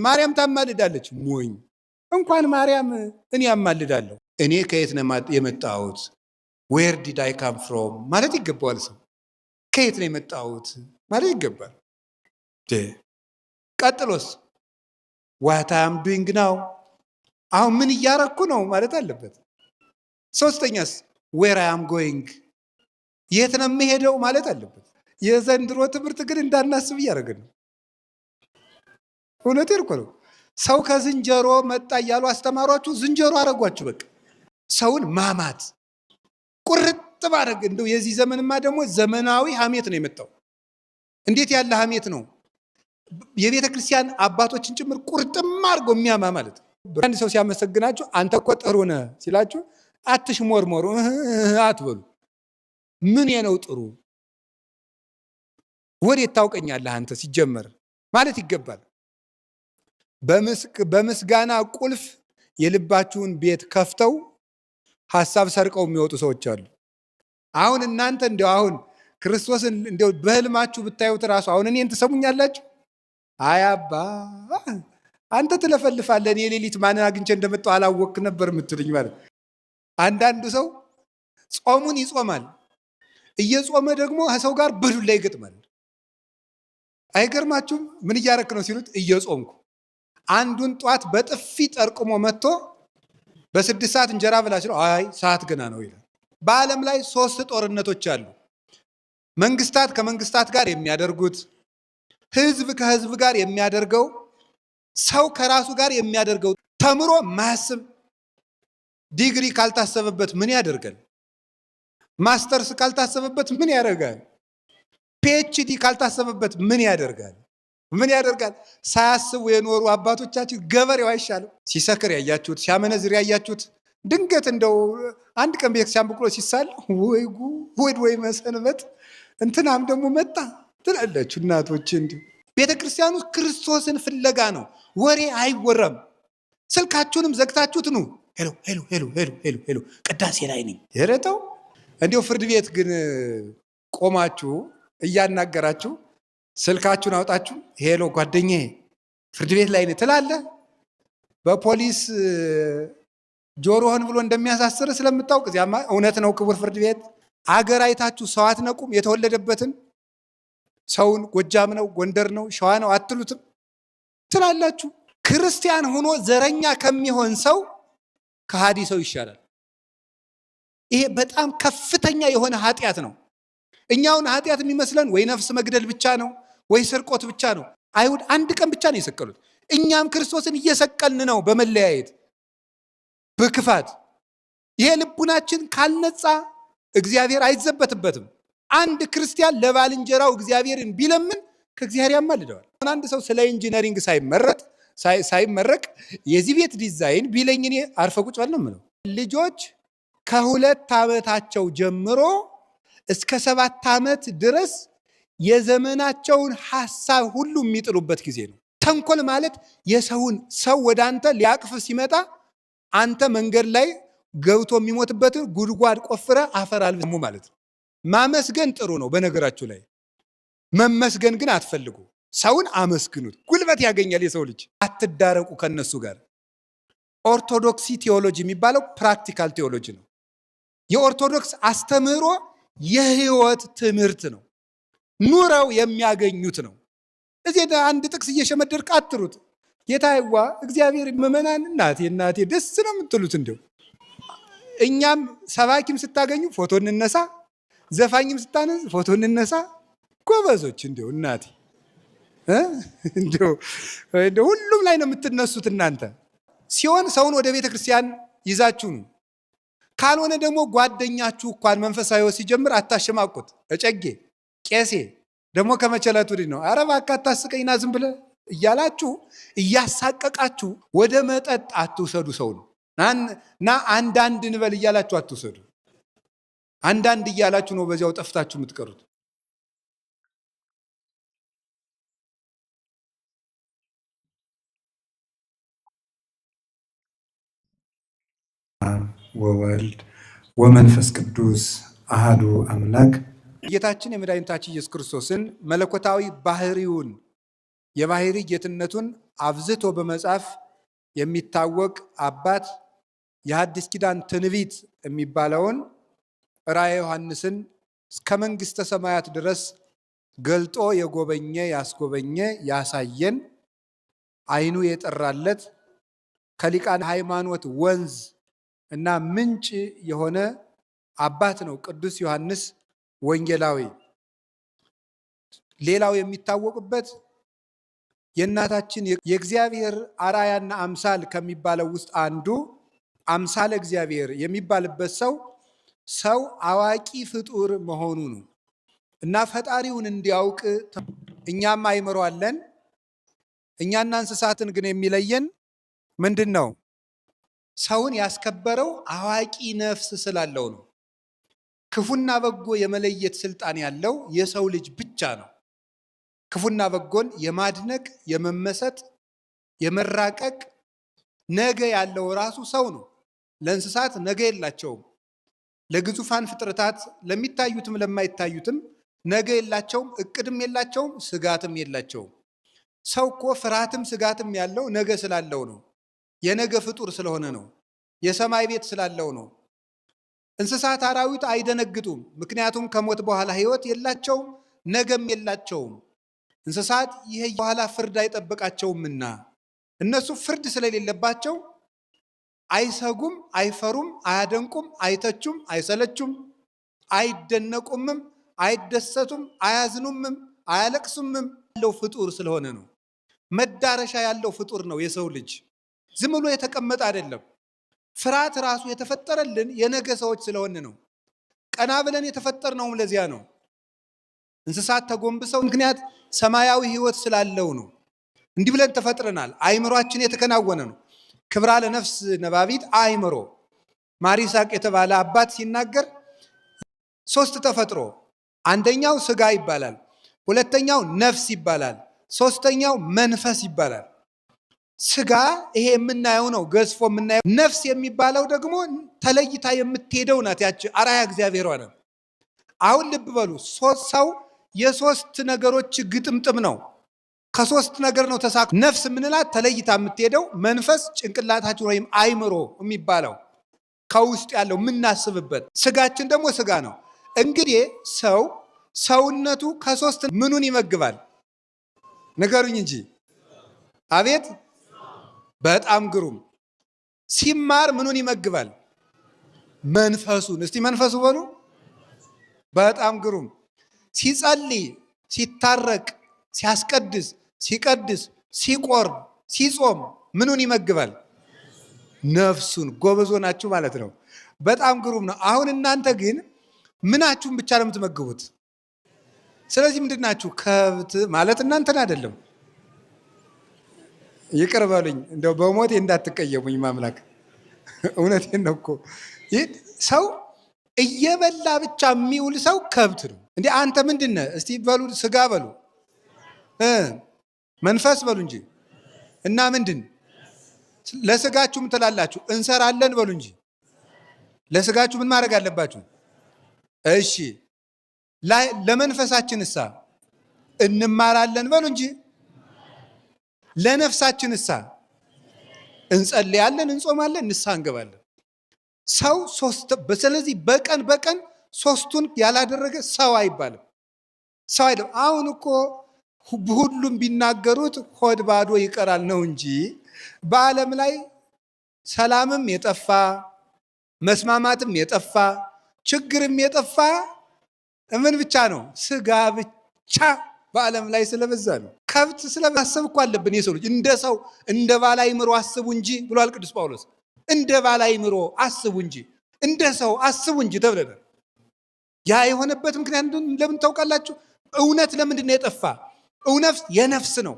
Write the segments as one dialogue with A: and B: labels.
A: ማርያም ታማልዳለች። ሞኝ እንኳን ማርያም እኔ ያማልዳለሁ። እኔ ከየት ነው የመጣሁት? ዌር ዲድ አይ ካም ፍሮም ማለት ይገባዋል። ሰው ከየት ነው የመጣሁት ማለት ይገባል። ቀጥሎስ ዋት አም ዱይንግ ናው፣ አሁን ምን እያረኩ ነው ማለት አለበት። ሶስተኛስ ዌር አይ አም ጎይንግ፣ የት ነው የምሄደው ማለት አለበት። የዘንድሮ ትምህርት ግን እንዳናስብ እያደረገን ነው። እውነቴን እኮ ነው። ሰው ከዝንጀሮ መጣ እያሉ አስተማሯችሁ፣ ዝንጀሮ አረጓችሁ። በቃ ሰውን ማማት ቁርጥ ማድረግ። እንደው የዚህ ዘመንማ ደግሞ ዘመናዊ ሐሜት ነው የመጣው። እንዴት ያለ ሐሜት ነው! የቤተ ክርስቲያን አባቶችን ጭምር ቁርጥም አድርጎ የሚያማ ማለት ነው። አንድ ሰው ሲያመሰግናችሁ አንተ እኮ ጥሩ ነህ ሲላችሁ አትሽሞርሞሩ፣ አትበሉ። ምን የነው ጥሩ? ወዴት ታውቀኛለህ አንተ ሲጀመር ማለት ይገባል። በምስጋና ቁልፍ የልባችሁን ቤት ከፍተው ሐሳብ ሰርቀው የሚወጡ ሰዎች አሉ። አሁን እናንተ እንደው አሁን ክርስቶስን እንደው በህልማችሁ ብታዩት ራሱ አሁን እኔን ትሰሙኛላችሁ? አያባ አንተ ትለፈልፋለህ፣ እኔ ሌሊት ማንን አግኝቼ እንደመጣሁ አላወቅክ ነበር የምትሉኝ ማለት። አንዳንዱ ሰው ጾሙን ይጾማል፣ እየጾመ ደግሞ ከሰው ጋር በዱላ ይገጥማል። አይገርማችሁም? ምን እያረክ ነው ሲሉት እየጾምኩ። አንዱን ጧት በጥፊ ጠርቅሞ መጥቶ በ6 ሰዓት እንጀራ ብላ ሲለው አይ ሰዓት ገና ነው ይላል። በዓለም ላይ 3 ጦርነቶች አሉ። መንግስታት ከመንግስታት ጋር የሚያደርጉት፣ ህዝብ ከህዝብ ጋር የሚያደርገው፣ ሰው ከራሱ ጋር የሚያደርገው። ተምሮ ማያስብ ዲግሪ ካልታሰበበት ምን ያደርጋል? ማስተርስ ካልታሰበበት ምን ያደርጋል? ፒኤችዲ ካልታሰበበት ምን ያደርጋል? ምን ያደርጋል? ሳያስቡ የኖሩ አባቶቻችን ገበሬው አይሻልም? ሲሰክር ያያችሁት፣ ሲያመነዝር ያያችሁት፣ ድንገት እንደው አንድ ቀን ቤተክርስቲያን ብሎ ሲሳል ወይ ጉድ ወይ መሰንበት እንትናም ደግሞ መጣ ትላለችሁ እናቶች። እንዲሁ ቤተክርስቲያኑ ክርስቶስን ፍለጋ ነው። ወሬ አይወራም። ስልካችሁንም ዘግታችሁት ኑ። ሄሎ ሄሎ ሄሎ ሄሎ ሄሎ ሄሎ ቅዳሴ ላይ ነኝ የረተው። እንዲሁ ፍርድ ቤት ግን ቆማችሁ እያናገራችሁ ስልካችሁን አውጣችሁ ሄሎ ጓደኛዬ ፍርድ ቤት ላይ ነኝ ትላለህ። በፖሊስ ጆሮህን ብሎ እንደሚያሳስር ስለምታውቅ እዚያማ እውነት ነው ክቡር ፍርድ ቤት። አገር አይታችሁ ሰው አትነቁም? የተወለደበትን ሰውን ጎጃም ነው ጎንደር ነው ሸዋ ነው አትሉትም ትላላችሁ። ክርስቲያን ሆኖ ዘረኛ ከሚሆን ሰው ከሃዲ ሰው ይሻላል። ይሄ በጣም ከፍተኛ የሆነ ኃጢአት ነው። እኛውን ኃጢአት የሚመስለን ወይ ነፍስ መግደል ብቻ ነው ወይ ስርቆት ብቻ ነው። አይሁድ አንድ ቀን ብቻ ነው የሰቀሉት። እኛም ክርስቶስን እየሰቀልን ነው በመለያየት በክፋት። ይሄ ልቡናችን ካልነጻ እግዚአብሔር አይዘበትበትም። አንድ ክርስቲያን ለባልንጀራው እግዚአብሔርን ቢለምን ከእግዚአብሔር ያማልደዋል። አንድ ሰው ስለ ኢንጂነሪንግ ሳይመረቅ የዚህ ቤት ዲዛይን ቢለኝ እኔ አርፈ ቁጭ በል ነው የምለው። ልጆች ከ2 ዓመታቸው ጀምሮ እስከ 7 ዓመት ድረስ የዘመናቸውን ሐሳብ ሁሉ የሚጥሉበት ጊዜ ነው። ተንኮል ማለት የሰውን ሰው ወደ አንተ ሊያቅፍ ሲመጣ አንተ መንገድ ላይ ገብቶ የሚሞትበትን ጉድጓድ ቆፍረ አፈር አልብሙ ማለት ነው። ማመስገን ጥሩ ነው። በነገራችሁ ላይ መመስገን ግን አትፈልጉ። ሰውን አመስግኑት፣ ጉልበት ያገኛል የሰው ልጅ። አትዳረቁ ከነሱ ጋር። ኦርቶዶክሲ ቴዎሎጂ የሚባለው ፕራክቲካል ቴዎሎጂ ነው። የኦርቶዶክስ አስተምህሮ የህይወት ትምህርት ነው። ኑረው የሚያገኙት ነው። እዚህ አንድ ጥቅስ እየሸመደድክ አትሩት። ጌታዬዋ እግዚአብሔር ምእመናን እናቴ ደስ ነው የምትሉት። እንዲሁ እኛም ሰባኪም ስታገኙ ፎቶ እንነሳ፣ ዘፋኝም ስታነስ ፎቶ እንነሳ። ጎበዞች እንዲሁ እናቴ እንዲሁ ሁሉም ላይ ነው የምትነሱት እናንተ። ሲሆን ሰውን ወደ ቤተ ክርስቲያን ይዛችሁ ነው። ካልሆነ ደግሞ ጓደኛችሁ እንኳን መንፈሳዊ ሕይወት ሲጀምር አታሸማቁት። እጨጌ ቄሴ ደግሞ ከመቸለቱ ነው። ኧረ እባክህ አታስቀኝና ዝም ብለህ እያላችሁ እያሳቀቃችሁ ወደ መጠጥ አትውሰዱ። ሰው ነው እና አንዳንድ እንበል እያላችሁ አትውሰዱ። አንዳንድ እያላችሁ ነው በዚያው ጠፍታችሁ የምትቀሩት።
B: ወወልድ ወመንፈስ ቅዱስ አሃዱ አምላክ።
A: ጌታችን የመድኃኒታችን ኢየሱስ ክርስቶስን መለኮታዊ ባህሪውን የባህሪ ጌትነቱን አብዝቶ በመጻፍ የሚታወቅ አባት የሐዲስ ኪዳን ትንቢት የሚባለውን ራእየ ዮሐንስን እስከ መንግሥተ ሰማያት ድረስ ገልጦ የጎበኘ ያስጎበኘ ያሳየን ዓይኑ የጠራለት ከሊቃነ ሃይማኖት ወንዝ እና ምንጭ የሆነ አባት ነው ቅዱስ ዮሐንስ ወንጌላዊ። ሌላው የሚታወቅበት የእናታችን የእግዚአብሔር አራያና አምሳል ከሚባለው ውስጥ አንዱ አምሳለ እግዚአብሔር የሚባልበት ሰው አዋቂ ፍጡር መሆኑ ነው እና ፈጣሪውን እንዲያውቅ እኛም አእምሮ አለን። እኛና እንስሳትን ግን የሚለየን ምንድን ነው? ሰውን ያስከበረው አዋቂ ነፍስ ስላለው ነው። ክፉና በጎ የመለየት ስልጣን ያለው የሰው ልጅ ብቻ ነው። ክፉና በጎን የማድነቅ የመመሰጥ የመራቀቅ ነገ ያለው ራሱ ሰው ነው። ለእንስሳት ነገ የላቸውም። ለግዙፋን ፍጥረታት ለሚታዩትም ለማይታዩትም ነገ የላቸውም፣ እቅድም የላቸውም፣ ስጋትም የላቸውም። ሰው እኮ ፍርሃትም ስጋትም ያለው ነገ ስላለው ነው። የነገ ፍጡር ስለሆነ ነው። የሰማይ ቤት ስላለው ነው። እንስሳት አራዊት አይደነግጡም፣ ምክንያቱም ከሞት በኋላ ሕይወት የላቸውም፣ ነገም የላቸውም። እንስሳት ይሄ በኋላ ፍርድ አይጠብቃቸውምና እነሱ ፍርድ ስለሌለባቸው አይሰጉም፣ አይፈሩም፣ አያደንቁም፣ አይተቹም፣ አይሰለቹም፣ አይደነቁምም፣ አይደሰቱም፣ አያዝኑምም፣ አያለቅሱምም። ያለው ፍጡር ስለሆነ ነው። መዳረሻ ያለው ፍጡር ነው የሰው ልጅ። ዝም ብሎ የተቀመጠ አይደለም። ፍርሃት ራሱ የተፈጠረልን የነገ ሰዎች ስለሆነ ነው። ቀና ብለን የተፈጠርነውም ለዚያ ነው። እንስሳት ተጎንብሰው ምክንያት ሰማያዊ ሕይወት ስላለው ነው። እንዲህ ብለን ተፈጥረናል። አእምሯችን የተከናወነ ነው። ክብራ ለነፍስ ነባቢት አእምሮ ማር ይስሐቅ የተባለ አባት ሲናገር 3 ተፈጥሮ፣ አንደኛው ስጋ ይባላል፣ ሁለተኛው ነፍስ ይባላል፣ ሶስተኛው መንፈስ ይባላል። ስጋ ይሄ የምናየው ነው፣ ገዝፎ የምናየው። ነፍስ የሚባለው ደግሞ ተለይታ የምትሄደው ናት። ያቺ አራያ እግዚአብሔሯ ነው። አሁን ልብ በሉ፣ ሰው የ3 ነገሮች ግጥምጥም ነው። ከ3 ነገር ነው ተሳክ። ነፍስ የምንላት ተለይታ የምትሄደው፣ መንፈስ ጭንቅላታችን ወይም አእምሮ የሚባለው ከውስጥ ያለው የምናስብበት፣ ስጋችን ደግሞ ስጋ ነው። እንግዲህ ሰውነቱ ከ3 ምኑን ይመግባል? ንገሩኝ እንጂ። አቤት በጣም ግሩም። ሲማር ምኑን ይመግባል? መንፈሱን። እስቲ መንፈሱ በሉ። በጣም ግሩም። ሲጸልይ፣ ሲታረቅ፣ ሲያስቀድስ፣ ሲቀድስ፣ ሲቆርብ፣ ሲጾም ምኑን ይመግባል? ነፍሱን። ጎበዞ ናችሁ ማለት ነው። በጣም ግሩም ነው። አሁን እናንተ ግን ምናችሁን ብቻ ነው የምትመግቡት? ስለዚህ ምንድን ናችሁ? ከብት ማለት እናንተን አይደለም። ይቅር በሉኝ፣ እንደው በሞቴ እንዳትቀየሙኝ ማምላክ። እውነቴን ነው እኮ። ሰው እየበላ ብቻ የሚውል ሰው ከብት ነው። እንዴ አንተ ምንድን ነህ? እስቲ በሉ፣ ስጋ በሉ፣ መንፈስ በሉ እንጂ። እና ምንድን ለስጋችሁ ምን ትላላችሁ? እንሰራለን በሉ እንጂ። ለስጋችሁ ምን ማድረግ አለባችሁ? እሺ ለመንፈሳችን እሳ እንማራለን በሉ እንጂ። ለነፍሳችን እሳ እንጸልያለን፣ እንጾማለን፣ ንስሐ እንገባለን። ሰው ስለዚህ በቀን 3ቱን ያላደረገ ሰው አይባልም። ሰው አይደለም። አሁን እኮ ሁሉም ቢናገሩት ሆድ ባዶ ይቀራል ነው እንጂ በዓለም ላይ ሰላምም የጠፋ መስማማትም የጠፋ ችግርም የጠፋ ምን ብቻ ነው? ስጋ ብቻ በዓለም ላይ ስለበዛ ነው። ከብት ስለማሰብ እኮ አለብን። የሰው ልጅ እንደ ሰው እንደ ባለ አእምሮ አስቡ እንጂ ብሏል ቅዱስ ጳውሎስ። እንደ ባለ አእምሮ አስቡ እንጂ እንደ ሰው አስቡ እንጂ ተብለናል። ያ የሆነበት ምክንያት ለምን ታውቃላችሁ? እውነት ለምንድን ነው የጠፋ? እውነት የነፍስ ነው።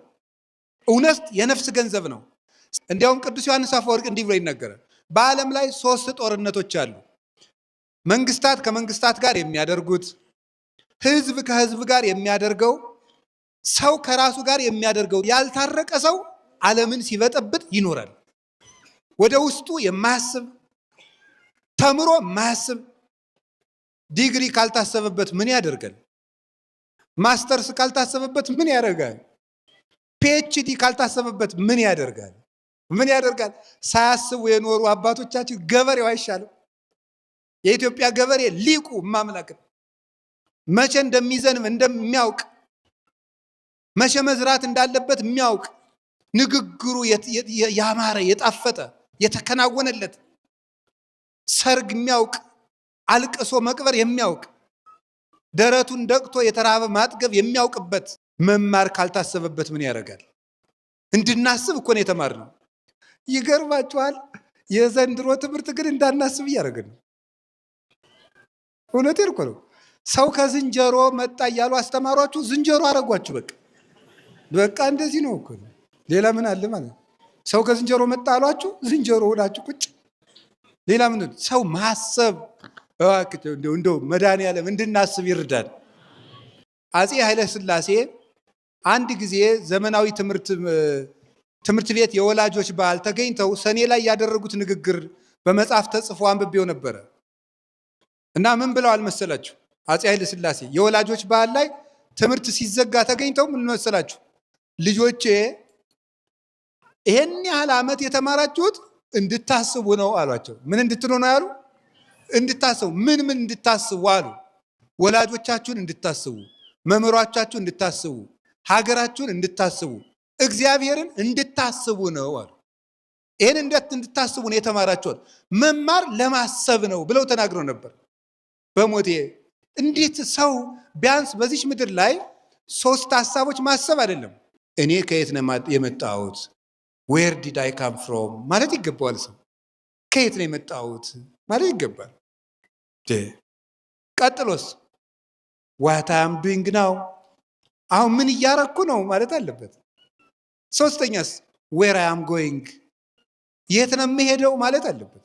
A: እውነት የነፍስ ገንዘብ ነው። እንዲያውም ቅዱስ ዮሐንስ አፈወርቅ እንዲህ ብሎ ይናገራል። በዓለም ላይ 3 ጦርነቶች አሉ። መንግስታት ከመንግስታት ጋር የሚያደርጉት፣ ህዝብ ከህዝብ ጋር የሚያደርገው፣ ሰው ከራሱ ጋር የሚያደርገው። ያልታረቀ ሰው ዓለምን ሲበጠብጥ ይኖራል። ወደ ውስጡ የማያስብ ተምሮ የማያስብ ዲግሪ ካልታሰበበት ምን ያደርጋል? ማስተርስ ካልታሰበበት ምን ያደርጋል? ፒኤችዲ ካልታሰበበት ምን ያደርጋል? ምን ያደርጋል? ሳያስቡ የኖሩ አባቶቻችን ገበሬው አይሻልም? የኢትዮጵያ ገበሬ ሊቁ ማምላክ መቼ እንደሚዘንብ እንደሚያውቅ፣ መቼ መዝራት እንዳለበት የሚያውቅ፣ ንግግሩ ያማረ የጣፈጠ የተከናወነለት፣ ሰርግ የሚያውቅ፣ አልቅሶ መቅበር የሚያውቅ፣ ደረቱን ደቅቶ የተራበ ማጥገብ የሚያውቅበት መማር ካልታሰበበት ምን ያደርጋል? እንድናስብ እኮ ነው የተማርነው። ይገርማችኋል። የዘንድሮ ትምህርት ግን እንዳናስብ እያደረግን ነው። እውነቴን እኮ ነው። ሰው ከዝንጀሮ መጣ እያሉ አስተማሯችሁ፣ ዝንጀሮ አረጓችሁ። በቃ እንደዚህ ነው እኮ። ሌላ ምን አለ ማለት? ሰው ከዝንጀሮ መጣ አሏችሁ፣ ዝንጀሮ ሆናችሁ ቁጭ። ሌላ ምን? ሰው ማሰብ እንደው መድኃኒዓለም እንድናስብ ይርዳል። አፄ ኃይለ ሥላሴ አንድ ጊዜ ዘመናዊ ትምህርት ቤት የወላጆች በዓል ተገኝተው ሰኔ ላይ ያደረጉት ንግግር በመጽሐፍ ተጽፎ አንብቤው ነበረ እና ምን ብለዋል መሰላችሁ? አፄ ኃይለ ሥላሴ የወላጆች በዓል ላይ ትምህርት ሲዘጋ ተገኝተው ምን መሰላችሁ? ልጆቼ ይሄን ያህል ዓመት የተማራችሁት እንድታስቡ ነው አሏቸው። ምን እንድትሉ ነው ያሉ? እንድታስቡ። ምን እንድታስቡ አሉ? ወላጆቻችሁን እንድታስቡ፣ መምህሮቻችሁን እንድታስቡ፣ ሀገራችሁን እንድታስቡ፣ እግዚአብሔርን እንድታስቡ ነው አሉ። ይህን እንድታስቡ ነው የተማራችሁት። መማር ለማሰብ ነው ብለው ተናግረው ነበር። በሞቴ እንዴት ሰው ቢያንስ በዚች ምድር ላይ 3 ሀሳቦች ማሰብ አይደለም። እኔ ከየት ነው የመጣሁት? ዌር ዲድ አይ ካም ፍሮም ማለት ይገባዋል። ሰው ከየት ነው የመጣሁት ማለት ይገባል። ቀጥሎስ ዋት አም ዱይንግ ናው፣ አሁን ምን እያረኩ ነው ማለት አለበት። ሶስተኛስ ዌር አይ አም ጎይንግ፣ የት ነው የምሄደው ማለት አለበት።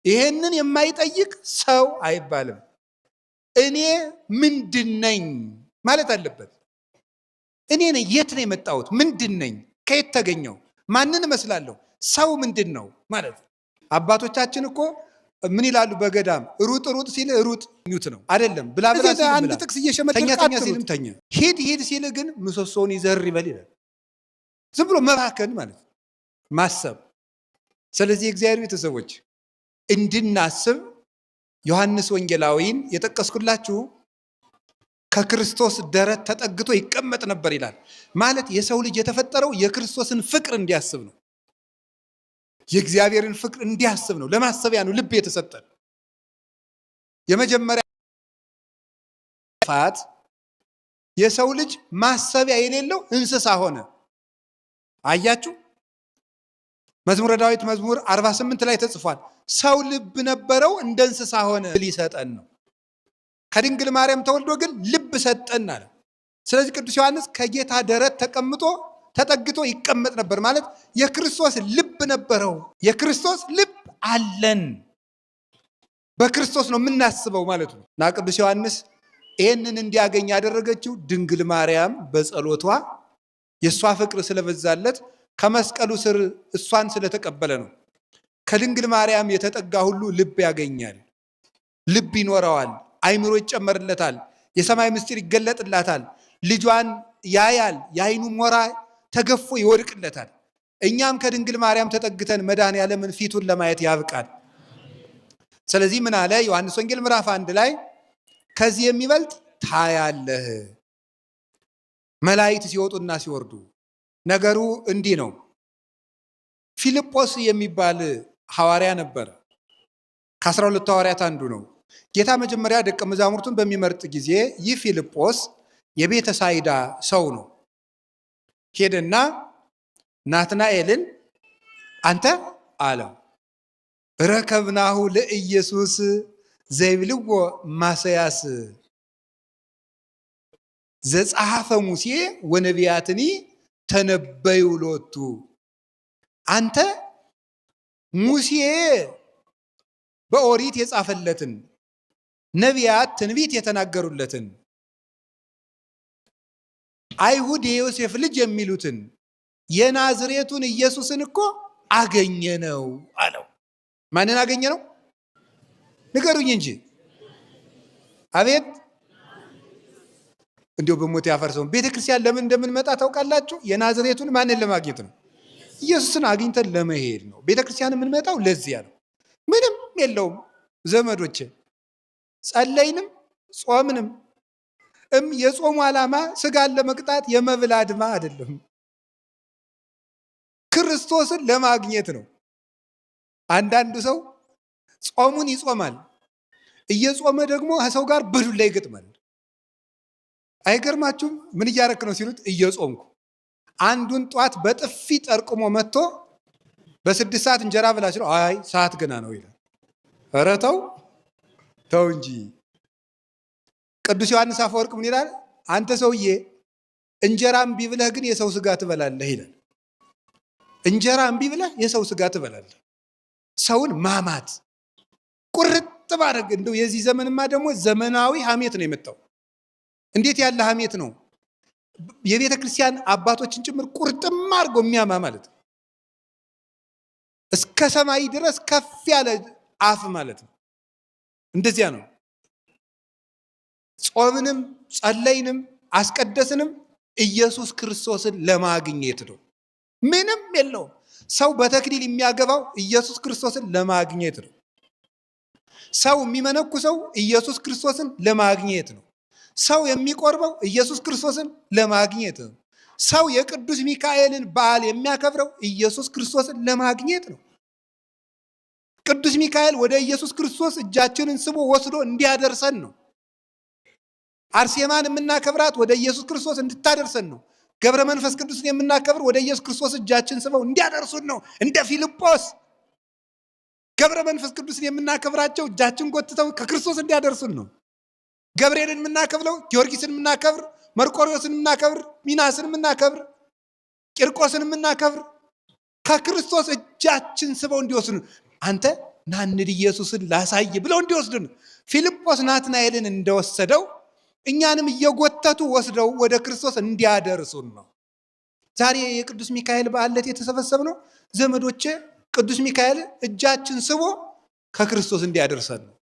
A: ይሄንን የማይጠይቅ ሰው አይባልም። እኔ ምንድን ነኝ ማለት አለበት። እኔ ነኝ፣ የት ነው የመጣሁት? ምንድን ነኝ? ከየት ተገኘው? ማንን እመስላለሁ? ሰው ምንድን ነው ማለት። አባቶቻችን እኮ ምን ይላሉ በገዳም? ሩጥ ሩጥ ሲል ሩጥ ኒውት ነው አይደለም። ብላ ብላ ሲል አንድ ጥቅስ እየሸመተኛ ተኛ ሲልም ተኛ፣ ሂድ ሂድ ሲል ግን ምሰሶውን ይዘር ይበል ይላል። ዝም ብሎ መባከን ማለት ማሰብ። ስለዚህ የእግዚአብሔር ቤተሰቦች እንድናስብ ዮሐንስ ወንጌላዊን የጠቀስኩላችሁ ከክርስቶስ ደረት ተጠግቶ ይቀመጥ ነበር ይላል። ማለት የሰው ልጅ የተፈጠረው የክርስቶስን ፍቅር እንዲያስብ ነው። የእግዚአብሔርን ፍቅር እንዲያስብ ነው። ለማሰቢያ ነው ልብ የተሰጠን። የመጀመሪያ ፋት የሰው ልጅ ማሰቢያ የሌለው እንስሳ ሆነ። አያችሁ፣ መዝሙረ ዳዊት መዝሙር 48 ላይ ተጽፏል። ሰው ልብ ነበረው እንደ እንስሳ ሆነ ሊሰጠን ነው። ከድንግል ማርያም ተወልዶ ግን ልብ ሰጠን አለ። ስለዚህ ቅዱስ ዮሐንስ ከጌታ ደረት ተጠግቶ ይቀመጥ ነበር ማለት የክርስቶስ ልብ ነበረው። የክርስቶስ ልብ አለን። በክርስቶስ ነው የምናስበው ማለት ነው። እና ቅዱስ ዮሐንስ ይህንን እንዲያገኝ ያደረገችው ድንግል ማርያም በጸሎቷ የእሷ ፍቅር ስለበዛለት ከመስቀሉ ስር እሷን ስለተቀበለ ነው። ከድንግል ማርያም የተጠጋ ሁሉ ልብ ያገኛል፣ ልብ ይኖረዋል፣ አይምሮ ይጨመርለታል፣ የሰማይ ምስጢር ይገለጥላታል፣ ልጇን ያያል፣ የአይኑ ሞራ ተገፎ ይወድቅለታል። እኛም ከድንግል ማርያም ተጠግተን መድኃኔዓለምን ፊቱን ለማየት ያብቃል። ስለዚህ ምን አለ ዮሐንስ ወንጌል ምዕራፍ 1 ላይ ከዚህ የሚበልጥ ታያለህ። መላእክት ሲወጡና ሲወርዱ። ነገሩ እንዲህ ነው። ፊልጶስ የሚባል ሐዋርያ ነበር። ከ12 ሐዋርያት አንዱ ነው። ጌታ መጀመሪያ ደቀ መዛሙርቱን በሚመርጥ ጊዜ ይህ ፊልጶስ የቤተ ሳይዳ ሰው ነው። ሄደና ናትናኤልን አንተ አለው ረከብናሁ ለኢየሱስ ዘይብልዎ ማሰያስ ዘጸሐፈ ሙሴ ወነቢያትኒ ተነበዩ ሎቱ። አንተ ሙሴ በኦሪት የጻፈለትን ነቢያት ትንቢት የተናገሩለትን አይሁድ የዮሴፍ ልጅ የሚሉትን የናዝሬቱን ኢየሱስን እኮ አገኘነው አለው። ማንን አገኘነው? ንገሩኝ እንጂ። አቤት እንዲሁ በሞት ያፈርሰው። ቤተክርስቲያን ለምን እንደምንመጣ ታውቃላችሁ? የናዝሬቱን ማንን ለማግኘት ነው? ኢየሱስን አግኝተን ለመሄድ ነው። ቤተክርስቲያን የምንመጣው ለዚያ ነው። ምንም የለውም ዘመዶቼ። ጸለይንም ጾምንም የጾሙ ዓላማ ስጋን ለመቅጣት የመብል አድማ አይደለም፣ ክርስቶስን ለማግኘት ነው። አንዳንዱ ሰው ጾሙን ይጾማል፣ እየጾመ ደግሞ ከሰው ጋር በዱላ ይገጥማል። አይገርማችሁም? ምን እያረክ ነው ሲሉት እየጾምኩ። አንዱን ጧት በጥፊ ጠርቅሞ መጥቶ በ6 ሰዓት እንጀራ ብላ ሲለው አይ ሰዓት ገና ነው ይላል። ኧረ ተው እንጂ። ቅዱስ ዮሐንስ አፈወርቅ ምን ይላል? አንተ ሰውዬ እንጀራ እምቢ ብለህ ግን የሰው ስጋ ትበላለህ ይላል። እንጀራ እምቢ ብለህ የሰው ስጋ ትበላለህ። ሰውን ማማት ቁርጥ ማድረግ። እንደው የዚህ ዘመንማ ደግሞ ዘመናዊ ሐሜት ነው የመጣው። እንዴት ያለ ሐሜት ነው! የቤተ ክርስቲያን አባቶችን ጭምር ቁርጥም አድርጎ የሚያማ ማለት ነው። እስከ ሰማይ ድረስ ከፍ ያለ አፍ ማለት ነው። እንደዚያ ነው። ጾምንም ጸለይንም አስቀደስንም ኢየሱስ ክርስቶስን ለማግኘት ነው። ምንም የለውም። ሰው በተክሊል የሚያገባው ኢየሱስ ክርስቶስን ለማግኘት ነው። ሰው የሚመነኩሰው ኢየሱስ ክርስቶስን ለማግኘት ነው። ሰው የሚቆርበው ኢየሱስ ክርስቶስን ለማግኘት ነው። ሰው የቅዱስ ሚካኤልን በዓል የሚያከብረው ኢየሱስ ክርስቶስን ለማግኘት ነው። ቅዱስ ሚካኤል ወደ ኢየሱስ ክርስቶስ እጃችንን ስቦ ወስዶ እንዲያደርሰን ነው። አርሴማን የምናከብራት ወደ ኢየሱስ ክርስቶስ እንድታደርሰን ነው። ገብረ መንፈስ ቅዱስን የምናከብር ወደ ኢየሱስ ክርስቶስ እጃችን ስበው እንዲያደርሱን ነው። እንደ ፊልጶስ ገብረ መንፈስ ቅዱስን የምናከብራቸው እጃችን ጎትተው ከክርስቶስ እንዲያደርሱን ነው። ገብርኤልን የምናከብረው ጊዮርጊስን የምናከብር፣ መርቆሪዎስን የምናከብር፣ ሚናስን የምናከብር፣ ቂርቆስን የምናከብር ከክርስቶስ እጃችን ስበው እንዲወስዱ፣ አንተ ናንድ ኢየሱስን ላሳይ ብለው እንዲወስዱን። ፊልጶስ ናትናኤልን እንደወሰደው እኛንም እየጎተቱ ወስደው ወደ ክርስቶስ እንዲያደርሱን ነው። ዛሬ የቅዱስ ሚካኤል በዓለት የተሰበሰብነው ዘመዶቼ፣ ቅዱስ ሚካኤል እጃችን ስቦ ከክርስቶስ እንዲያደርሰን ነው።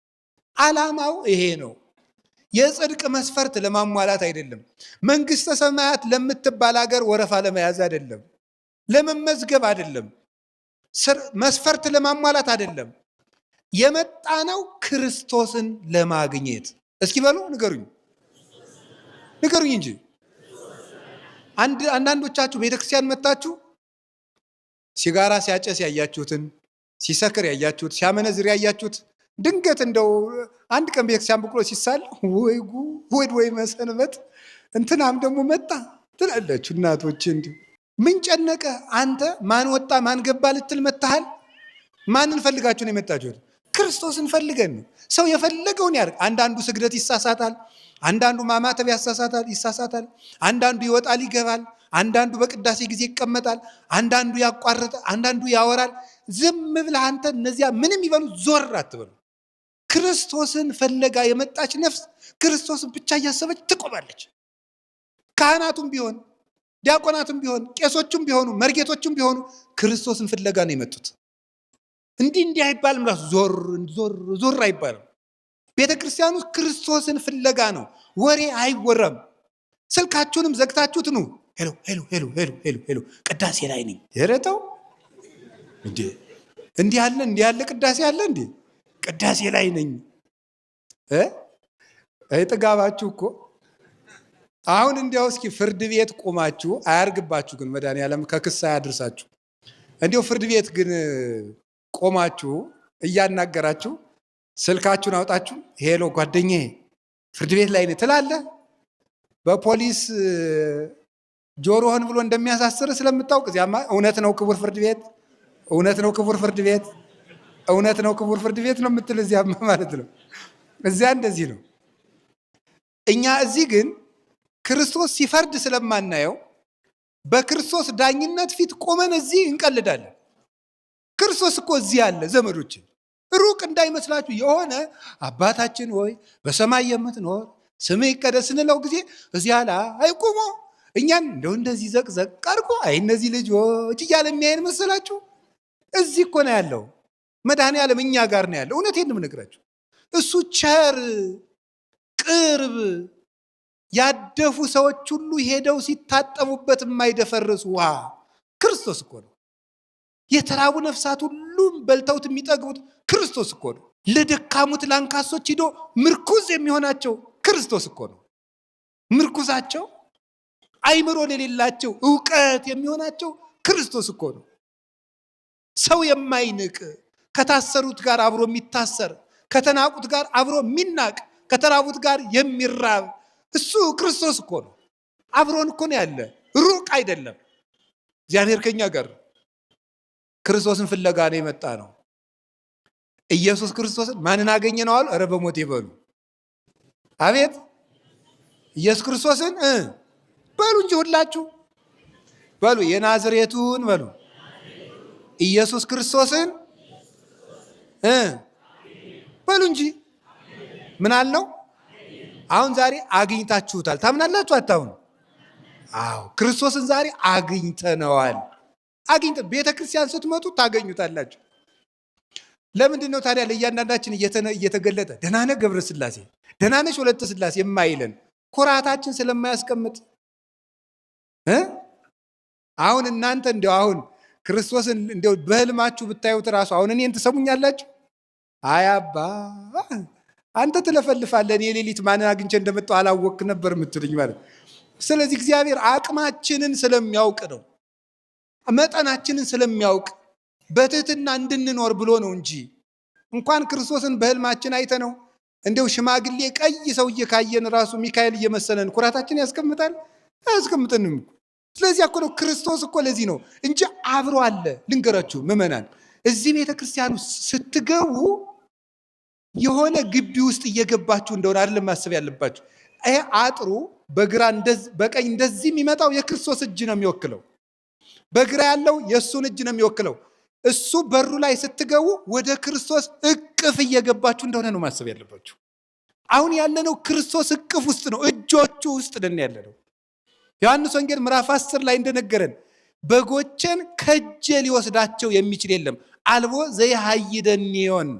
A: ዓላማው ይሄ ነው። የጽድቅ መስፈርት ለማሟላት አይደለም። መንግስተ ሰማያት ለምትባል ሀገር ወረፋ ለመያዝ አይደለም። ለመመዝገብ አይደለም። መስፈርት ለማሟላት አይደለም። የመጣ ነው ክርስቶስን ለማግኘት። እስኪ በሉ ንገሩኝ እንጂ አንዳንዶቻችሁ ቤተክርስቲያን መጣችሁ ሲጋራ ሲያጨስ ያያችሁትን፣ ሲሰክር ያያችሁት፣ ሲያመነዝር ያያችሁት፣ ድንገት እንደው አንድ ቀን ቤተክርስቲያን ብሎ ሲሳል ወይ ጉድ ወይ መሰንበት እንትናም ደግሞ መጣ ትላለችሁ እናቶች። እንዲሁ ምን ጨነቀ አንተ? ማን ወጣ ማን ገባ ልትል መታሃል? ማንን ፈልጋችሁ ነው የመጣችሁት? ክርስቶስን ፈልገን ነው። ሰው የፈለገውን ያድርግ። አንዳንዱ ስግደት ይሳሳታል፣ አንዳንዱ ማማተብ ይሳሳታል፣ አንዳንዱ ይወጣል ይገባል፣ አንዳንዱ በቅዳሴ ጊዜ ይቀመጣል፣ አንዳንዱ ያቋርጣል፣ አንዳንዱ ያወራል። ዝም ብለህ አንተ እነዚያ ምንም ይበሉ ዞር አትበሉ። ክርስቶስን ፈለጋ የመጣች ነፍስ ክርስቶስን ብቻ እያሰበች ትቆማለች። ካህናቱም ቢሆን ዲያቆናቱም ቢሆን ቄሶቹም ቢሆኑ መርጌቶቹም ቢሆኑ ክርስቶስን ፍለጋ ነው የመጡት። እንዲህ አይባልም። ራሱ ዞር አይባልም። ቤተ ክርስቲያኑ ክርስቶስን ፍለጋ ነው። ወሬ አይወራም። ስልካችሁንም ዘግታችሁት ነው ሄሎ ቅዳሴ ላይ ነኝ የረተው እንዲህ ያለ ቅዳሴ አለ እንዴ? ቅዳሴ ላይ ነኝ። ጥጋባችሁ እኮ አሁን እንዲያው እስኪ ፍርድ ቤት ቆማችሁ አያርግባችሁ፣ ግን መድኃኒዓለም ከክስ አያድርሳችሁ። እንዲያው ፍርድ ቤት ግን ቆማችሁ እያናገራችሁ ስልካችሁን አውጣችሁ ሄሎ ጓደኛዬ ፍርድ ቤት ላይ ነኝ ትላለህ። በፖሊስ ጆሮህን ብሎ እንደሚያሳስር ስለምታውቅ እዚያማ እውነት ነው ክቡር ፍርድ ቤት፣ እውነት ነው ክቡር ፍርድ ቤት፣ እውነት ነው ክቡር ፍርድ ቤት ነው የምትል እዚያማ ማለት ነው። እዚያ እንደዚህ ነው። እኛ እዚህ ግን ክርስቶስ ሲፈርድ ስለማናየው በክርስቶስ ዳኝነት ፊት ቆመን እዚህ እንቀልዳለን። ክርስቶስ እኮ እዚህ አለ ዘመዶች፣ ሩቅ እንዳይመስላችሁ። የሆነ አባታችን ሆይ በሰማይ የምትኖር ስምህ ይቀደስ ስንለው ጊዜ እዚያ ላይ ቆሞ እኛን እንደው እንደዚህ ዘቅዘቅ አድርጎ አይ እነዚህ ልጆች እያለ የሚያየን መሰላችሁ? እዚህ እኮ ነው ያለው መድኃኒዓለም፣ እኛ ጋር ነው ያለው። እውነቴን ነው የምነግራችሁ። እሱ ቸር ቅርብ ያደፉ ሰዎች ሁሉ ሄደው ሲታጠቡበት የማይደፈርስ ውሃ ክርስቶስ እኮ ነው። የተራቡ ነፍሳት ሁሉም በልተውት የሚጠግቡት ክርስቶስ እኮ ነው። ለደካሙት ለአንካሶች ሂዶ ምርኩዝ የሚሆናቸው ክርስቶስ እኮ ነው። ምርኩዛቸው አይምሮ ለሌላቸው ዕውቀት የሚሆናቸው ክርስቶስ እኮ ነው። ሰው የማይንቅ ከታሰሩት ጋር አብሮ የሚታሰር፣ ከተናቁት ጋር አብሮ የሚናቅ፣ ከተራቡት ጋር የሚራብ እሱ ክርስቶስ እኮ ነው። አብሮን እኮ ነው ያለ፣ ሩቅ አይደለም። እግዚአብሔር ከኛ ጋር ክርስቶስን ፍለጋ ነው የመጣ ነው። ኢየሱስ ክርስቶስን ማንን አገኘ ነው አሉ? ኧረ በሞት ይበሉ። አቤት ኢየሱስ ክርስቶስን በሉ እንጂ ሁላችሁ በሉ፣ የናዝሬቱን በሉ ኢየሱስ ክርስቶስን በሉ እንጂ ምን አልነው? አሁን ዛሬ አግኝታችሁታል። ታምናላችሁ አታምኑ? አዎ ክርስቶስን ዛሬ አግኝተነዋል። ቤተ ክርስቲያን ስትመጡ ታገኙታላችሁ። ለምንድን ነው ታዲያ ለእያንዳንዳችን እየተገለጠ ደህና ነህ ገብረ ሥላሴ፣ ደህና ነሽ ወለተ ሥላሴ የማይለን? ኩራታችን ስለማያስቀምጥ አሁን እናንተ እንዲያው አሁን ክርስቶስን እንዲያው በህልማችሁ ብታዩት ራሱ አሁን እኔን ትሰሙኛላችሁ? አይ አባ አንተ ትለፈልፋለህ፣ እኔ ሌሊት ማንን አግኝቼ እንደመጣሁ አላወቅክ ነበር የምትሉኝ ማለት። ስለዚህ እግዚአብሔር አቅማችንን ስለሚያውቅ ነው፣ መጠናችንን ስለሚያውቅ በትህትና እንድንኖር ብሎ ነው እንጂ እንኳን ክርስቶስን በህልማችን አይተ ነው እንዲያው ሽማግሌ ቀይ ሰውዬ ካየን ራሱ ሚካኤል እየመሰለን ኩራታችን ያስቀምጣል? አያስቀምጥንም። ስለዚህ እኮ ነው ክርስቶስ እኮ ለዚህ ነው እንጂ አብሮ አለ። ልንገራችሁ ምዕመናን፣ እዚህ ቤተ ክርስቲያን ውስጥ ስትገቡ የሆነ ግቢ ውስጥ እየገባችሁ እንደሆነ አይደለም ማሰብ ያለባችሁ። ይሄ አጥሩ በግራ በቀኝ እንደዚህ የሚመጣው የክርስቶስ እጅ ነው የሚወክለው። በግራ ያለው የእሱን እጅ ነው የሚወክለው። እሱ በሩ ላይ ስትገቡ ወደ ክርስቶስ እቅፍ እየገባችሁ እንደሆነ ነው ማሰብ ያለባችሁ። አሁን ያለነው ክርስቶስ እቅፍ ውስጥ ነው፣ እጆቹ ውስጥ ነን ያለነው። ዮሐንስ ወንጌል ምዕራፍ 10 ላይ እንደነገረን በጎቼን ከእጄ ሊወስዳቸው የሚችል የለም፣ አልቦ ዘይሃይደኒዮን፣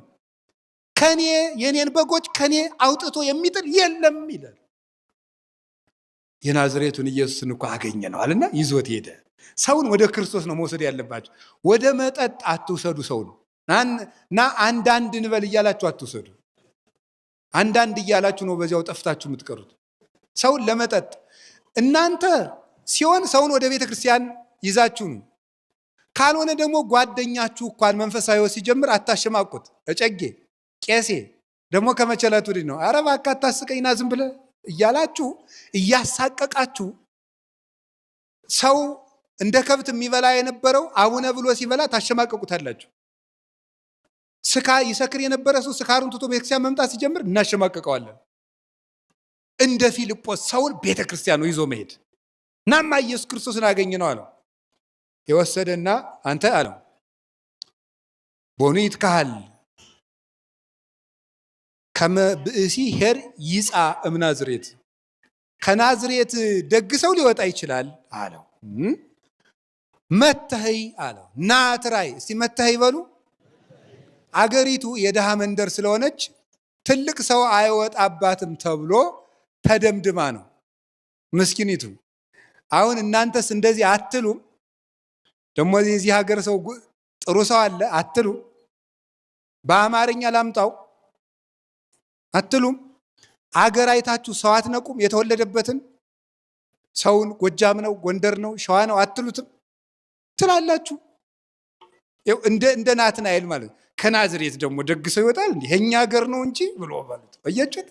A: ከኔ የኔን በጎች ከኔ አውጥቶ የሚጥል የለም ይላል። የናዝሬቱን ኢየሱስን እኮ አገኘ ነው አለና ይዞት ሄደ። ሰውን ወደ ክርስቶስ ነው መውሰድ ያለባቸው። ወደ መጠጥ አትውሰዱ። ሰውን ና አንዳንድ እንበል እያላችሁ አትውሰዱ። አንዳንድ እያላችሁ ነው በዚያው ጠፍታችሁ የምትቀሩት። ሰውን ለመጠጥ እናንተ ሲሆን ሰውን ወደ ቤተ ክርስቲያን ይዛችሁ ነው። ካልሆነ ደግሞ ጓደኛችሁ እንኳን መንፈሳዊ ሕይወት ሲጀምር አታሸማቁት። እጨጌ ቄሴ ደግሞ ከመቸለቱ ነው ኧረ እባክህ አታስቀኝና ዝም ብለህ እያላችሁ እያሳቀቃችሁ ሰው እንደ ከብት የሚበላ የነበረው አቡነ ብሎ ሲበላ ታሸማቀቁታላችሁ። ይሰክር የነበረ ሰው ስካሩን ትቶ ቤተክርስቲያን መምጣት ሲጀምር እናሸማቀቀዋለን። እንደ ፊልጶስ ሰውን ቤተ ክርስቲያኑ ይዞ መሄድ። ናማ ኢየሱስ ክርስቶስን አገኘ ነው አለው። የወሰደና አንተ አለው ቦኑ ይትካሃል ከመ ብእሲ ሄር ይጻ እምናዝሬት፣ ከናዝሬት ደግ ሰው ሊወጣ ይችላል አለው። መተኸይ አለው። ናትራይ እስቲ መተኸይ በሉ። አገሪቱ የድሃ መንደር ስለሆነች ትልቅ ሰው አይወጣባትም ተብሎ ተደምድማ ነው ምስኪኒቱ። አሁን እናንተስ እንደዚህ አትሉም? ደግሞ የዚህ ሀገር ሰው ጥሩ ሰው አለ አትሉም? በአማርኛ ላምጣው አትሉም? አገር አይታችሁ ሰው አትነቁም? የተወለደበትን ሰውን ጎጃም ነው ጎንደር ነው ሸዋ ነው አትሉትም? ትላላችሁ። እንደ ናትናኤል ማለት ከናዝሬት ደግሞ ደግ ሰው ይወጣል እንዴ? የኛ ሀገር ነው እንጂ ብሎ ማለት አያችሁት?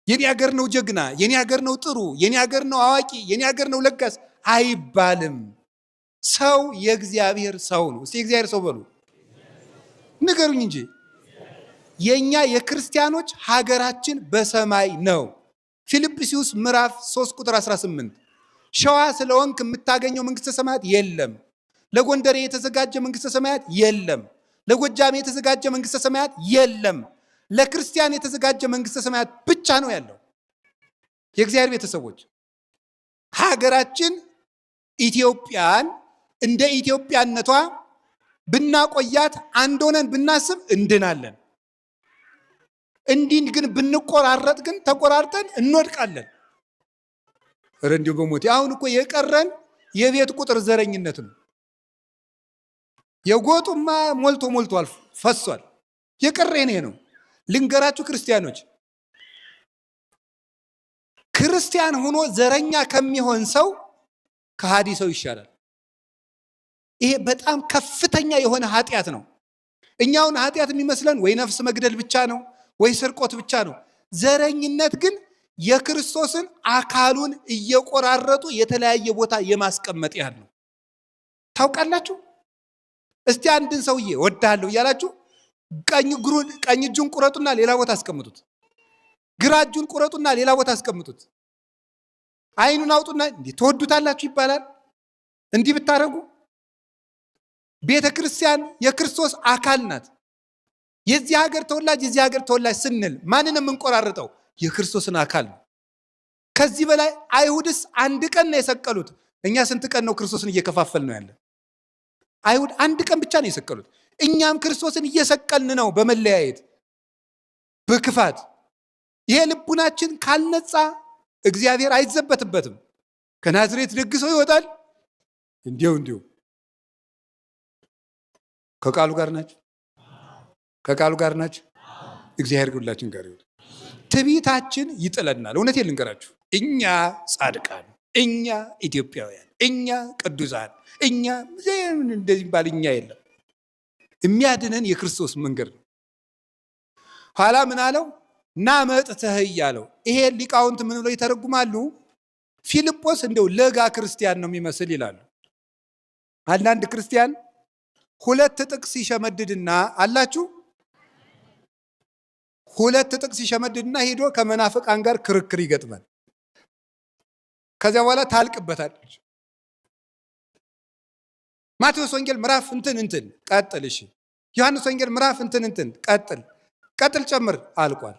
A: የኔ ሀገር ነው ጀግና፣ የኔ ሀገር ነው ጥሩ፣ የኔ ሀገር ነው አዋቂ፣ የኔ ሀገር ነው ለጋስ አይባልም። ሰው የእግዚአብሔር ሰው ነው። እስቲ የእግዚአብሔር ሰው በሉ ንገሩኝ እንጂ። የኛ የክርስቲያኖች ሀገራችን በሰማይ ነው። ፊልጵስዩስ ምዕራፍ 3 ቁጥር 18 ሸዋ ስለወንክ የምታገኘው መንግስተ ሰማያት የለም። ለጎንደሬ የተዘጋጀ መንግስተ ሰማያት የለም። ለጎጃሜ የተዘጋጀ መንግስተ ሰማያት የለም። ለክርስቲያን የተዘጋጀ መንግስተ ሰማያት ብቻ ነው ያለው። የእግዚአብሔር ቤተሰቦች ሀገራችን ኢትዮጵያን እንደ ኢትዮጵያነቷ ብናቆያት አንድ ሆነን ብናስብ እንድናለን። እንዲህ ግን ብንቆራረጥ ግን ተቆራርጠን እንወድቃለን። እንዲሁ በሞቴ አሁን እኮ የቀረን የቤት ቁጥር ዘረኝነት ነው። የጎጡማ ሞልቶ ፈሷል። የቀረ እኔ ነው። ልንገራችሁ ክርስቲያኖች፣ ክርስቲያን ሆኖ ዘረኛ ከሚሆን ሰው ከሃዲ ሰው ይሻላል። ይሄ በጣም ከፍተኛ የሆነ ኃጢአት ነው። እኛውን ኃጢአት የሚመስለን ወይ ነፍስ መግደል ብቻ ነው ወይ ስርቆት ብቻ ነው። ዘረኝነት ግን የክርስቶስን አካሉን እየቆራረጡ የተለያየ ቦታ የማስቀመጥ ያህል ነው። ታውቃላችሁ? እስቲ አንድን ሰውዬ ወዳለሁ እያላችሁ ቀኝ እጁን ቁረጡና ሌላ ቦታ አስቀምጡት። ግራ እጁን ቁረጡና ሌላ ቦታ አስቀምጡት። አይኑን አውጡና እንዴ ተወዱታላችሁ ይባላል። እንዲህ ብታረጉ ቤተ ክርስቲያን የክርስቶስ አካል ናት። የዚህ ሀገር ተወላጅ ስንል ማንን የምንቆራርጠው? የክርስቶስን አካል ነው። ከዚህ በላይ አይሁድስ አንድ ቀን ነው የሰቀሉት። እኛ ስንት ቀን ነው ክርስቶስን እየከፋፈል ነው ያለ? አይሁድ አንድ ቀን ብቻ ነው የሰቀሉት። እኛም ክርስቶስን እየሰቀልን ነው በመለያየት በክፋት። ይሄ ልቡናችን ካልነጻ እግዚአብሔር አይዘበትበትም። ከናዝሬት ደግሰው ይወጣል። እንዲሁ ከቃሉ ጋር ናቸው። እግዚአብሔር ሁላችን ጋር ይሁን። ትዕቢታችን ይጥለናል። እውነቴን ልንገራችሁ፣ እኛ ጻድቃን፣ እኛ ኢትዮጵያውያን፣ እኛ ቅዱሳን፣ እኛ እንደዚህ ባል እኛ የለም። የሚያድነን የክርስቶስ መንገድ ነው። ኋላ ምን አለው? ና መጥተህ እያለው። ይሄ ሊቃውንት ምን ብለው ይተረጉማሉ? ፊልጶስ እንደው ለጋ ክርስቲያን ነው የሚመስል ይላሉ። አንዳንድ ክርስቲያን ሁለት ጥቅስ ይሸመድድና አላችሁ ሁለት ጥቅስ ይሸመድድና ሄዶ ከመናፍቃን ጋር ክርክር ይገጥማል። ከዚያ በኋላ ታልቅበታለች። ማቴዎስ ወንጌል ምዕራፍ እንትን ቀጥል፣ እሺ። ዮሐንስ ወንጌል ምዕራፍ እንትን ቀጥል ጨምር፣ አልቋል።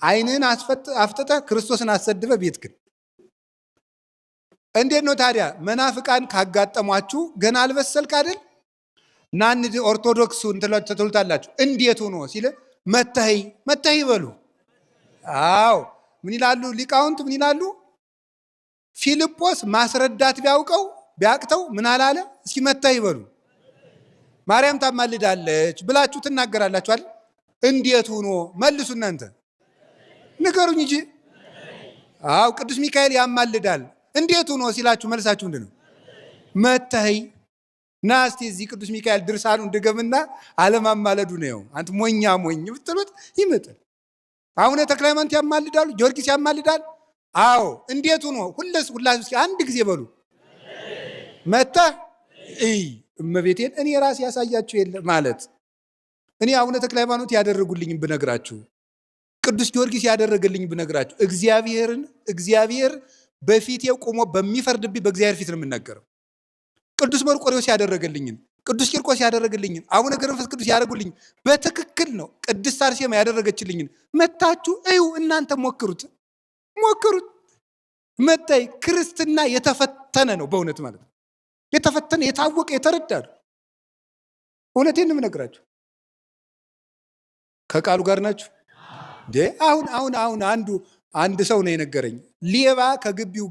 A: ዓይንህን አፍጥጠህ ክርስቶስን አሰድበህ ቤት ግን እንዴት ነው ታዲያ? መናፍቃን ካጋጠሟችሁ ገና አልበሰልክ አይደል? ናንድ ኦርቶዶክሱን ትሉታላችሁ። እንዴት ሆኖ ሲል መተህ ይበሉ። አዎ ምን ይላሉ ሊቃውንት? ምን ይላሉ? ፊልጶስ ማስረዳት ቢያቅተው ምን አላለ? እስኪ መተህ ይበሉ። ማርያም ታማልዳለች ብላችሁ ትናገራላችሁ አይደል? እንዴት ሆኖ መልሱ እናንተ ንገሩኝ እንጂ። አዎ ቅዱስ ሚካኤል ያማልዳል። እንዴት ሆኖ ሲላችሁ መልሳችሁ ምንድን ነው? መተህ ና እስቲ እዚህ ቅዱስ ሚካኤል ድርሳኑ ድገምና አለማማለዱ ነው። አንተ ሞኝ ብትሉት ይመጣል። አቡነ ተክለ ሃይማኖት ያማልዳሉ፣ ጊዮርጊስ ያማልዳል። አዎ እንዴት ሆኖ ሁላችሁ አንድ ጊዜ በሉ። መተህ እመቤቴን እኔ ራሴ ያሳያችሁ የለ ማለት እኔ አቡነ ተክለ ሃይማኖት ያደረጉልኝ ብነግራችሁ፣ ቅዱስ ጊዮርጊስ ያደረገልኝ ብነግራችሁ፣ እግዚአብሔር በፊቴ ቆሞ በሚፈርድብኝ በእግዚአብሔር ፊት ነው የምናገረው። ቅዱስ መርቆሬዎስ ያደረገልኝን፣ ቅዱስ ቂርቆስ ያደረገልኝን፣ አቡነ ገብረ መንፈስ ቅዱስ ያደረጉልኝ በትክክል ነው። ቅድስት አርሴማ ያደረገችልኝን መታችሁ እዩ። እናንተ ሞክሩት። መታይ ክርስትና የተፈተነ ነው በእውነት ማለት ነው። የተፈተነ የታወቀ የተረዳ ነው። እውነቴን ነው የምነግራችሁ። ከቃሉ ጋር ናችሁ እንዴ? አሁን አንድ ሰው ነው የነገረኝ። ሌባ ከግቢው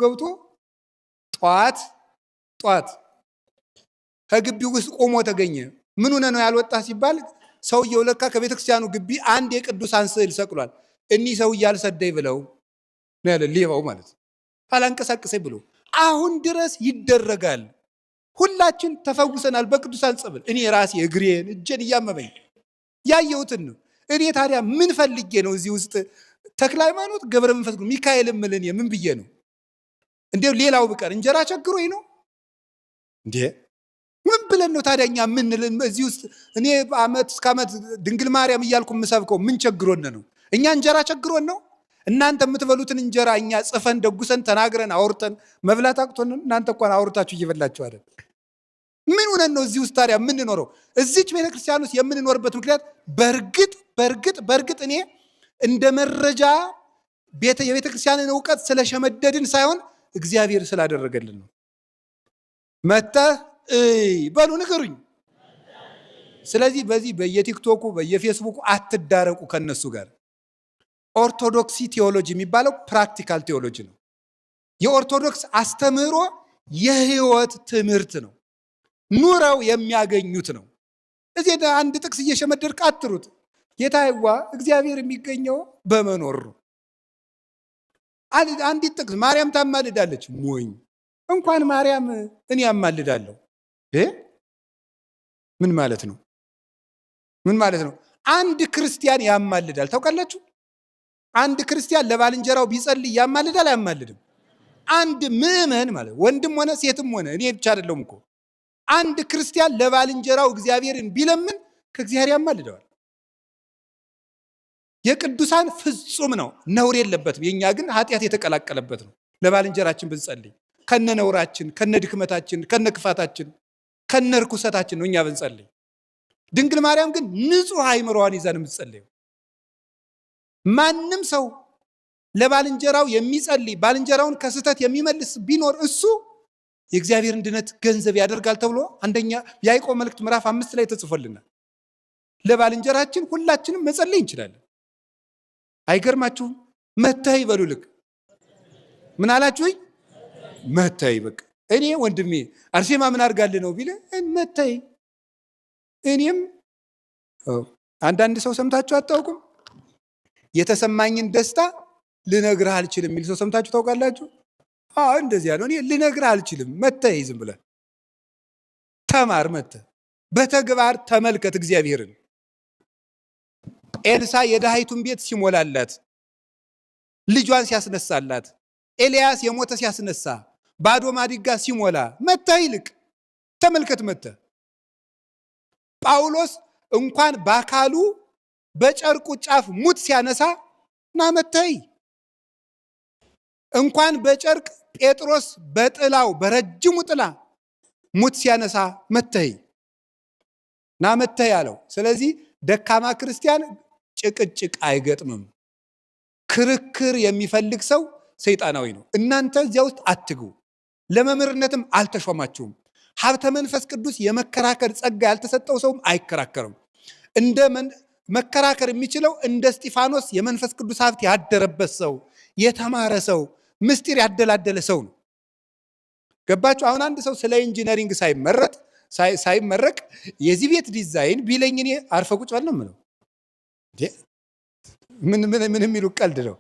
A: ገብቶ ጧት ከግቢው ውስጥ ቆሞ ተገኘ። ምን ሆነ ነው ያልወጣ ሲባል ሰውየው ለካ ከቤተክርስቲያኑ ግቢ አንድ የቅዱሳን ስዕል ሰቅሏል። እኒህ ሰውዬ አልሰደኝ ብለው ነው ያለ ሌባው ማለት አላንቀሳቀሰኝ ብሎ። አሁን ድረስ ይደረጋል። ሁላችን ተፈውሰናል በቅዱሳን ጸበል። እኔ ራሴ እጄን እያመመኝ ያየሁትን ነው። እኔ ታዲያ ምን ፈልጌ ነው እዚህ ውስጥ ተክለ ሃይማኖት ገብረ መንፈስ ቅዱስ ሚካኤል ምልን ምን ብዬ ነው እንዴው? ሌላው ብቀር እንጀራ ቸግሮኝ ነው እንዴ? ምን ብለን ነው ታዲያ እኛ ምን እዚህ ውስጥ እኔ ዓመት እስከ ዓመት ድንግል ማርያም እያልኩ የምሰብከው ምን ቸግሮን ነው? እኛ እንጀራ ቸግሮን ነው? እናንተ የምትበሉትን እንጀራ እኛ ጽፈን ደጉሰን ተናግረን አውርተን መብላት አቅቶን፣ እናንተ እንኳን አውርታችሁ እየበላችሁ አይደል? ምን ሆነን ነው እዚህ ውስጥ ታዲያ የምንኖረው? እዚች ቤተክርስቲያን ውስጥ የምንኖርበት ምክንያት በእርግጥ እኔ እንደ መረጃ የቤተክርስቲያንን እውቀት ስለሸመደድን ሳይሆን እግዚአብሔር ስላደረገልን ነው። መተህ በሉ ንገሩኝ። ስለዚህ በዚህ በየቲክቶኩ በየፌስቡኩ አትዳረቁ ከነሱ ጋር። ኦርቶዶክሲ ቴዎሎጂ የሚባለው ፕራክቲካል ቴዎሎጂ ነው። የኦርቶዶክስ አስተምህሮ የህይወት ትምህርት ነው። ኑረው የሚያገኙት ነው። እዚህ አንድ ጥቅስ እየሸመደድክ አትሩት። ጌታዬዋ እግዚአብሔር የሚገኘው በመኖር ነው። አንዲት ጥቅስ ማርያም ታማልዳለች። ሞኝ እንኳን ማርያም እኔ ያማልዳለሁ። ምን ማለት ነው? ምን ማለት ነው? አንድ ክርስቲያን ያማልዳል። ታውቃላችሁ? አንድ ክርስቲያን ለባልንጀራው ቢጸልይ ያማልዳል አያማልድም? አንድ ምዕመን ማለት ወንድም ሆነ ሴትም ሆነ እኔ ብቻ አይደለሁም እኮ አንድ ክርስቲያን ለባልንጀራው እግዚአብሔርን ቢለምን ከእግዚአብሔር ያማልደዋል። የቅዱሳን ፍጹም ነው፣ ነውር የለበትም። የኛ ግን ኃጢአት የተቀላቀለበት ነው። ለባልንጀራችን ብንጸልይ ከነ ነውራችን፣ ከነ ድክመታችን፣ ከነ ክፋታችን፣ ከነ ርኩሰታችን ነው እኛ ብንጸልይ። ድንግል ማርያም ግን ንጹሕ አእምሮዋን ይዛን የምትጸልየው። ማንም ሰው ለባልንጀራው የሚጸልይ ባልንጀራውን ከስህተት የሚመልስ ቢኖር እሱ የእግዚአብሔርን ድነት ገንዘብ ያደርጋል ተብሎ አንደኛ ያዕቆብ መልእክት ምዕራፍ 5 ላይ ተጽፎልናል። ለባልንጀራችን ሁላችንም መጸለይ እንችላለን። አይገርማችሁም? መተይ በሉ። ልክ ምን አላችሁኝ? መተይ። በቃ እኔ ወንድሜ አርሴማ ምን አድርጋልህ ነው ቢለ መተይ። እኔም አንዳንድ ሰው ሰምታችሁ አታውቁም? የተሰማኝን ደስታ ልነግርህ አልችልም የሚል ሰው ሰምታችሁ ታውቃላችሁ? እንደዚህ ያለው እኔ ልነግርህ አልችልም። መተይ ዝም ብለህ ተማር። መተህ በተግባር ተመልከት እግዚአብሔርን። ኤልሳ የድሃይቱን ቤት ሲሞላላት፣ ልጇን ሲያስነሳላት፣ ኤልያስ የሞተ ሲያስነሳ፣ ባዶ ማዲጋ ሲሞላ መተህ ይልቅ ተመልከት። መተህ ጳውሎስ እንኳን በአካሉ በጨርቁ ጫፍ ሙት ሲያነሳ ና መተይ። እንኳን በጨርቅ ጴጥሮስ በጥላው በረጅሙ ጥላ ሙት ሲያነሳ መተይ ና መተይ አለው። ስለዚህ ደካማ ክርስቲያን ጭቅጭቅ አይገጥምም። ክርክር የሚፈልግ ሰው ሰይጣናዊ ነው። እናንተ እዚያ ውስጥ አትግቡ። ለመምህርነትም አልተሾማችሁም። ሀብተ መንፈስ ቅዱስ የመከራከር ጸጋ ያልተሰጠው ሰውም አይከራከርም። መከራከር የሚችለው እንደ እስጢፋኖስ የመንፈስ ቅዱስ ሀብት ያደረበት ሰው፣ የተማረ ሰው፣ ምስጢር ያደላደለ ሰው ነው። ገባችሁ? አሁን አንድ ሰው ስለ ኢንጂነሪንግ ሳይመረቅ የዚህ ቤት ዲዛይን ቢለኝ እኔ አርፈ ቁጭ በል ነው የምለው። ምን የሚሉ ቀልድ ነው?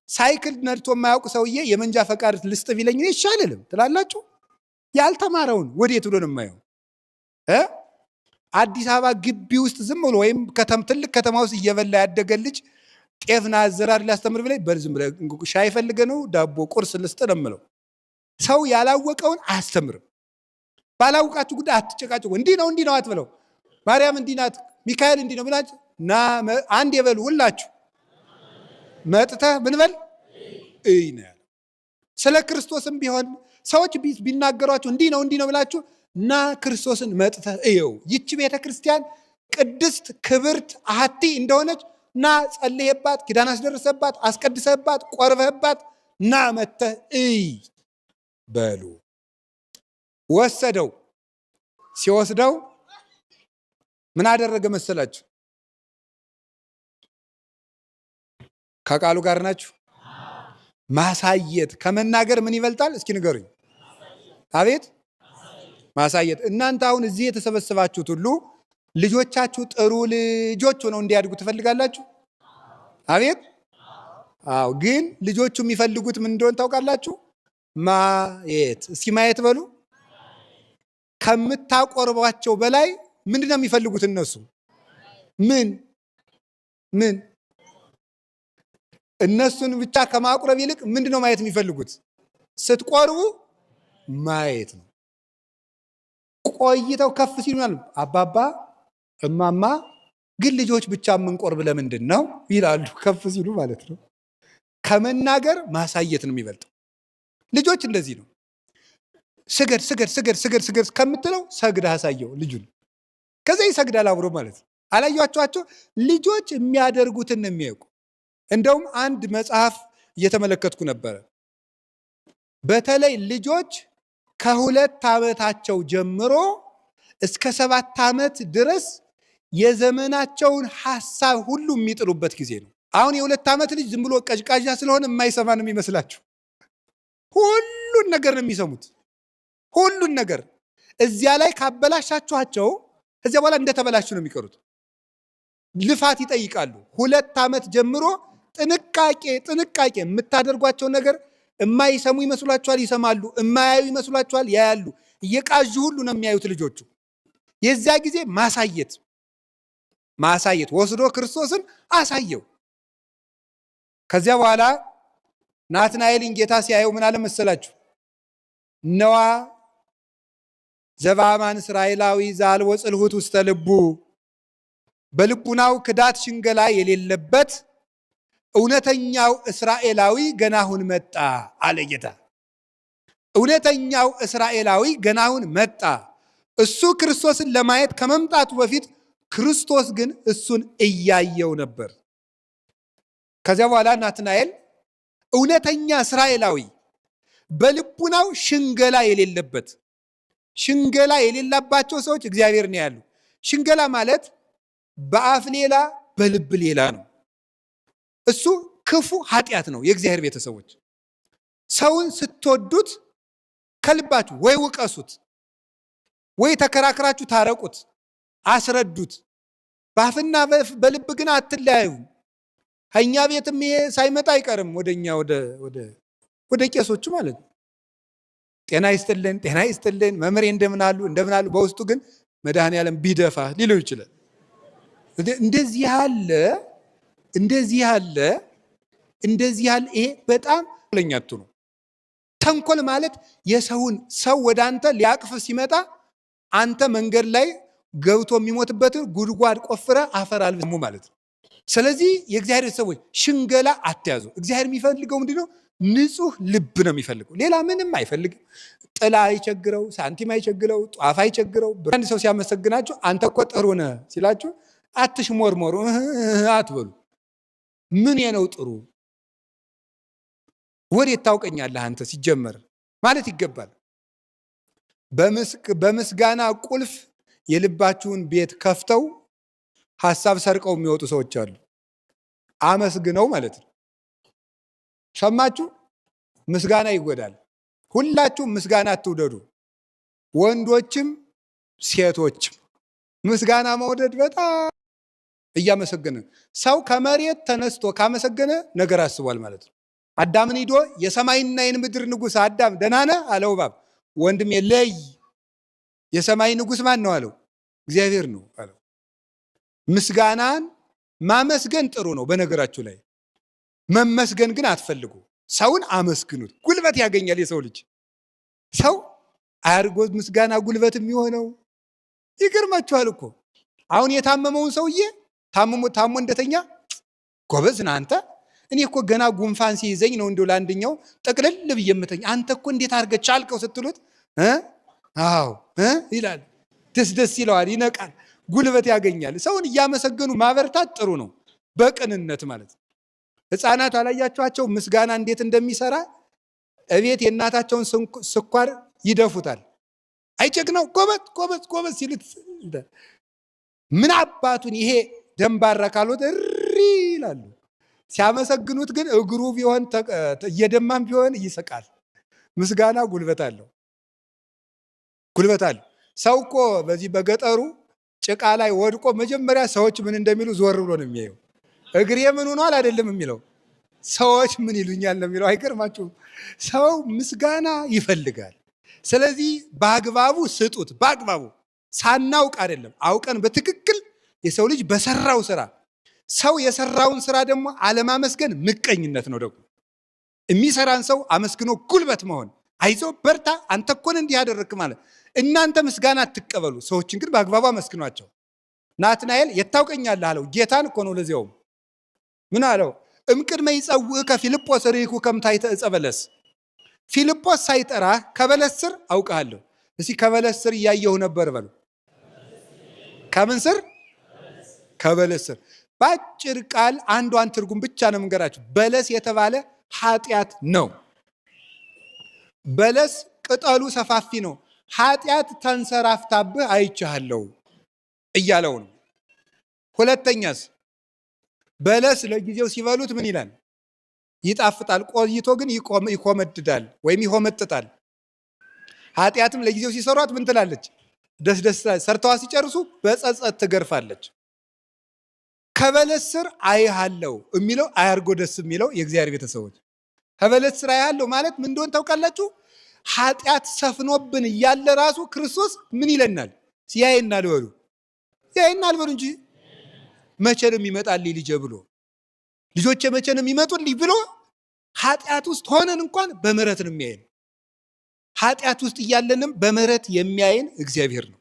A: ሳይክል ነድቶ የማያውቅ ሰውዬ የመንጃ ፈቃድ ልስጥ ቢለኝ እኔ ይሻልልም ትላላችሁ? ያልተማረውን ወዴት ብሎ ነው የማየው? አዲስ አበባ ግቢ ውስጥ ዝም ብሎ ወይም ትልቅ ከተማ ውስጥ እየበላ ያደገ ልጅ ጤፍና አዘራር ሊያስተምር ብለኝ በልዝም ብለህ ሻይ ፈልገ ነው ዳቦ ቁርስ ልስጥ ነው የምለው። ሰው ያላወቀውን አያስተምርም። ባላውቃችሁ ጉዳይ አትጨቃጭቁ። እንዲህ ነው አትበለው። ማርያም እንዲህ ናት፣ ሚካኤል እንዲህ ነው ብላችሁ አንድ የበሉ ሁላችሁ መጥተህ ምን በል እይ ነው ያለው። ስለ ክርስቶስም ቢሆን ሰዎች ቢናገሯችሁ እንዲህ ነው ብላችሁ እና ክርስቶስን መጥተህ እየው። ይቺ ቤተ ክርስቲያን ቅድስት ክብርት አሐቲ እንደሆነች እና ጸልየባት፣ ኪዳን አስደርሰባት፣ አስቀድሰባት፣ ቆርበህባት እና መጥተህ እይ በሉ። ወሰደው። ሲወስደው ምን አደረገ መሰላችሁ? ከቃሉ ጋር ናችሁ? ማሳየት ከመናገር ምን ይበልጣል? እስኪ ንገሩኝ። አቤት ማሳየት። እናንተ አሁን እዚህ የተሰበሰባችሁት ሁሉ ልጆቻችሁ ጥሩ ልጆች ሆነው እንዲያድጉ ትፈልጋላችሁ? አቤት። አዎ። ግን ልጆቹ የሚፈልጉት ምን እንደሆነ ታውቃላችሁ? ማየት። እስኪ ማየት በሉ። ከምታቆርቧቸው በላይ ምንድን ነው የሚፈልጉት እነሱ? ምን እነሱን ብቻ ከማቁረብ ይልቅ ምንድን ነው ማየት የሚፈልጉት? ስትቆርቡ ማየት ነው። ቆይተው ከፍ ሲሉ አባባ እማማ ግን ልጆች ብቻ የምንቆርብ ለምንድን ነው ይላሉ። ከፍ ሲሉ ማለት ነው። ከመናገር ማሳየት ነው የሚበልጠው። ልጆች እንደዚህ ነው። ስገድ ከምትለው ሰግድ አሳየው ልጁን። ከዛ ይሰግዳል አብሮ ማለት ነው። አላያችኋቸው? ልጆች የሚያደርጉትን ነው የሚያውቁ። እንደውም አንድ መጽሐፍ እየተመለከትኩ ነበረ። በተለይ ልጆች ከ2 ዓመታቸው ጀምሮ እስከ 7 ዓመት ድረስ የዘመናቸውን ሐሳብ ሁሉ የሚጥሉበት ጊዜ ነው። አሁን የ2 ዓመት ልጅ ዝም ብሎ ቀዥቃዣ ስለሆነ የማይሰማ ነው የሚመስላችሁ? ሁሉን ነገር ነው የሚሰሙት። ሁሉን ነገር እዚያ ላይ ካበላሻችኋቸው ከዚያ በኋላ እንደተበላሹ ነው የሚቀሩት። ልፋት ይጠይቃሉ። 2 ዓመት ጀምሮ ጥንቃቄ የምታደርጓቸው ነገር የማይሰሙ ይመስሏችኋል? ይሰማሉ። የማያዩ ይመስሏችኋል? ያያሉ። እየቃዡ ሁሉ ነው የሚያዩት ልጆቹ። የዚያ ጊዜ ማሳየት ወስዶ ክርስቶስን አሳየው። ከዚያ በኋላ ናትናኤልን ጌታ ሲያየው ምን አለ መሰላችሁ? ነዋ ዘበአማን እስራኤላዊ ዘአልቦ ጽልሁት ውስተ ልቡ፣ በልቡናው ክዳት ሽንገላ የሌለበት እውነተኛው እስራኤላዊ ገና አሁን መጣ አለ ጌታ። እውነተኛው እስራኤላዊ ገና አሁን መጣ። እሱ ክርስቶስን ለማየት ከመምጣቱ በፊት ክርስቶስ ግን እሱን እያየው ነበር። ከዚያ በኋላ ናትናኤል እውነተኛ እስራኤላዊ በልቡናው ሽንገላ የሌለበት፣ ሽንገላ የሌላባቸው ሰዎች እግዚአብሔር ነው ያሉ። ሽንገላ ማለት በአፍ ሌላ በልብ ሌላ ነው። እሱ ክፉ ኃጢአት ነው። የእግዚአብሔር ቤተሰቦች ሰውን ስትወዱት ከልባችሁ ወይ ውቀሱት ወይ ተከራክራችሁ ታረቁት፣ አስረዱት። በአፍና በልብ ግን አትለያዩ። ከእኛ ቤትም ይሄ ሳይመጣ አይቀርም ወደኛ ወደ ቄሶቹ ማለት ነው። ጤና ይስጥልን መምህሬ እንደምን አሉ። በውስጡ ግን መድኃኔዓለም ቢደፋ ሊለው ይችላል። እንደዚህ ያለ ይሄ በጣም ለኛቱ ነው። ተንኮል ማለት ሰው ወደ አንተ ሊያቅፍ ሲመጣ አንተ መንገድ ላይ ገብቶ የሚሞትበትን ጉድጓድ ቆፍረ አፈር አልብሙ ማለት ነው። ስለዚህ የእግዚአብሔር ሰዎች ሽንገላ አትያዙ። እግዚአብሔር የሚፈልገው ምንድነው? ንጹህ ልብ ነው የሚፈልገው። ሌላ ምንም አይፈልግም። ጥላ አይቸግረው፣ ሳንቲም አይቸግረው፣ ጧፍ አይቸግረው። አንድ ሰው ሲያመሰግናችሁ አንተ እኮ ጥሩ ነህ ሲላችሁ አትሽሞርሞሩ፣ አትበሉ። ምን የነው ጥሩ? ወዴት ታውቀኛለህ አንተ ሲጀመር ማለት ይገባል። በምስጋና ቁልፍ የልባችሁን ቤት ከፍተው ሐሳብ ሰርቀው የሚወጡ ሰዎች አሉ። አመስግነው ማለት ነው። ሰማችሁ? ምስጋና ይጎዳል። ሁላችሁም ምስጋና አትውደዱ፣ ወንዶችም ሴቶችም። ምስጋና መውደድ በጣም እያመሰገነ ሰው ከመሬት ተነስቶ ካመሰገነ ነገር አስቧል ማለት ነው። አዳምን ሂዶ የሰማይና የምድር ንጉሥ አዳም ደህና ነህ አለው እባብ። ወንድሜ ለይ፣ የሰማይ ንጉሥ ማን ነው አለው? እግዚአብሔር ነው አለው። ምስጋናን ማመስገን ጥሩ ነው። በነገራችሁ ላይ መመስገን ግን አትፈልጉ። ሰውን አመስግኑት፣ ጉልበት ያገኛል የሰው ልጅ። ሰው አያርጎ ምስጋና ጉልበት የሚሆነው ይገርማችኋል እኮ። አሁን የታመመውን ሰውዬ ታሞ እንደተኛ ጎበዝ ነህ አንተ፣ እኔ እኮ ገና ጉንፋን ሲይዘኝ ነው እንዲሁ ለአንደኛው ጠቅልል ብዬ የምተኛ፣ አንተ እኮ እንዴት አድርገህ ቻልከው ስትሉት አዎ ይላል። ደስ ይለዋል፣ ይነቃል፣ ጉልበት ያገኛል። ሰውን እያመሰገኑ ማበርታት ጥሩ ነው፣ በቅንነት ማለት ነው። ሕፃናት አላያችኋቸው ምስጋና እንዴት እንደሚሰራ? እቤት የእናታቸውን ስኳር ይደፉታል። አይጨግነው ጎበዝ ሲሉት ምን አባቱን ይሄ ደንባራ ካልሆነ እሪ ይላሉ። ሲያመሰግኑት ግን እግሩ ቢሆን እየደማም ቢሆን ይስቃል። ምስጋና ጉልበት አለው። ሰው እኮ በዚህ በገጠሩ ጭቃ ላይ ወድቆ መጀመሪያ ሰዎች ምን እንደሚሉ ዞር ብሎ ነው የሚያየው። እግሬ ምን ሆኗል አይደለም የሚለው፣ ሰዎች ምን ይሉኛል ነው የሚለው። አይገርማችሁም? ሰው ምስጋና ይፈልጋል። ስለዚህ በአግባቡ ስጡት። በአግባቡ ሳናውቅ አይደለም፣ አውቀን በትክክል የሰው ልጅ በሰራው ስራ። ሰው የሰራውን ስራ ደግሞ አለማመስገን ምቀኝነት ነው። ደግሞ የሚሰራን ሰው አመስግኖ ጉልበት መሆን፣ አይዞ በርታ፣ አንተ እኮ ነህ እንዲህ ያደረግክ ማለት። እናንተ ምስጋና አትቀበሉ፣ ሰዎችን ግን በአግባቡ አመስግኗቸው። ናትናኤል የታውቀኛለህ አለው። ጌታን እኮ ነው። ለዚያውም ምን አለው? እምቅድመ ይጸውዕከ ፊልጶስ ርኢኩ ከመ ታሕተ ዕፀ በለስ። ፊልጶስ ሳይጠራህ ከበለስ ስር አውቃለሁ። እስኪ ከበለስ ስር እያየሁ ነበር በሉ። ከምን ስር? ከበለስ ስር። በአጭር ቃል አንዷን ትርጉም ብቻ ነው የምንገራችሁ። በለስ የተባለ ኃጢአት ነው። በለስ ቅጠሉ ሰፋፊ ነው። ኃጢአት ተንሰራፍታብህ አይቻለሁ እያለው ነው። ሁለተኛስ በለስ ለጊዜው ሲበሉት ምን ይላል? ይጣፍጣል። ቆይቶ ግን ይኮመድዳል ወይም ይሆመጥጣል። ኃጢአትም ለጊዜው ሲሰሯት ምን ትላለች? ደስ ደስ ሰርተዋ ሲጨርሱ በጸጸት ትገርፋለች። ከበለስ ስር አይሃለው የሚለው አያርጎ ደስ የሚለው የእግዚአብሔር ቤተሰቦች ከበለስ ስር አይሃለው ማለት ምን እንደሆነ ታውቃላችሁ? ኃጢአት ሰፍኖብን እያለ ራሱ ክርስቶስ ምን ይለናል? ያየናል በሉ፣ ያየናል በሉ እንጂ መቼ ነው የሚመጣልኝ ልጄ ብሎ ልጆቼ መቼ ነው የሚመጡልኝ ብሎ ኃጢአት ውስጥ ሆነን እንኳን በምህረት ነው የሚያየን። ኃጢአት ውስጥ እያለንም በምህረት የሚያየን እግዚአብሔር ነው።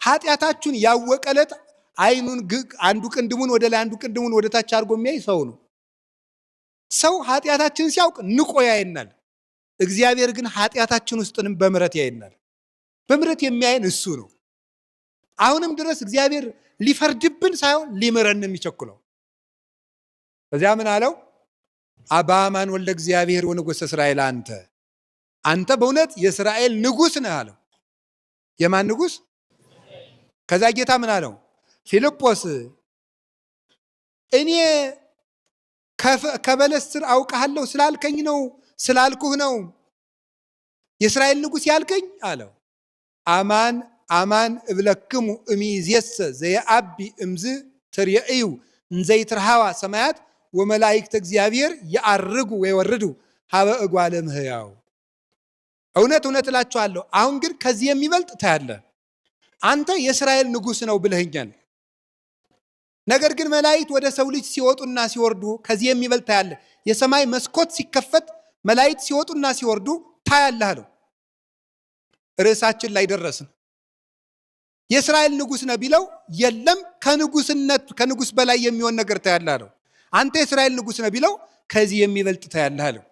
A: ኃጢአታችሁን ያወቀ ዕለት አይኑን አንዱ ቅንድሙን ወደ ላይ አንዱ ቅንድሙን ወደ ታች አድርጎ የሚያይ ሰው ነው። ሰው ኃጢአታችንን ሲያውቅ ንቆ ያየናል። እግዚአብሔር ግን ኃጢአታችን ውስጥንም በምህረት ያየናል። በምህረት የሚያየን እሱ ነው። አሁንም ድረስ እግዚአብሔር ሊፈርድብን ሳይሆን ሊምረን የሚቸኩለው። በዚያ ምን አለው? አባማን ወልደ እግዚአብሔር ወንጉሥ እስራኤል አንተ በእውነት የእስራኤል ንጉሥ ነህ አለው። የማን ንጉሥ? ከዛ ጌታ ምን አለው? ፊልጶስ እኔ ከበለስ ስር አውቃለሁ ስላልከኝ ነው ስላልኩህ ነው የእስራኤል ንጉሥ ያልከኝ አለው። አማን አማን እብለክሙ እምይእዜሰ ዘየአቢ እምዝ ትርእዩ እንዘ ይትረኃዋ ሰማያት ወመላእክተ እግዚአብሔር ያርጉ ወይወርዱ ሀበ እጓለ እምሕያው። እውነት እውነት እላችኋለሁ አሁን ግን ከዚህ የሚበልጥ ታያለህ። አንተ የእስራኤል ንጉሥ ነው ብለኸኛል። ነገር ግን መላእክት ወደ ሰው ልጅ ሲወጡና ሲወርዱ ከዚህ የሚበልጥ ታያለህ። የሰማይ መስኮት ሲከፈት መላእክት ሲወጡና ሲወርዱ ታያለህ አለው። ርዕሳችን ላይ ደረስን። የእስራኤል ንጉሥ ነው ቢለው የለም ከንጉሥ በላይ የሚሆን ነገር ታያለህ አለው። አንተ የእስራኤል ንጉሥ ነው ቢለው ከዚህ የሚበልጥ ታያለህ አለው።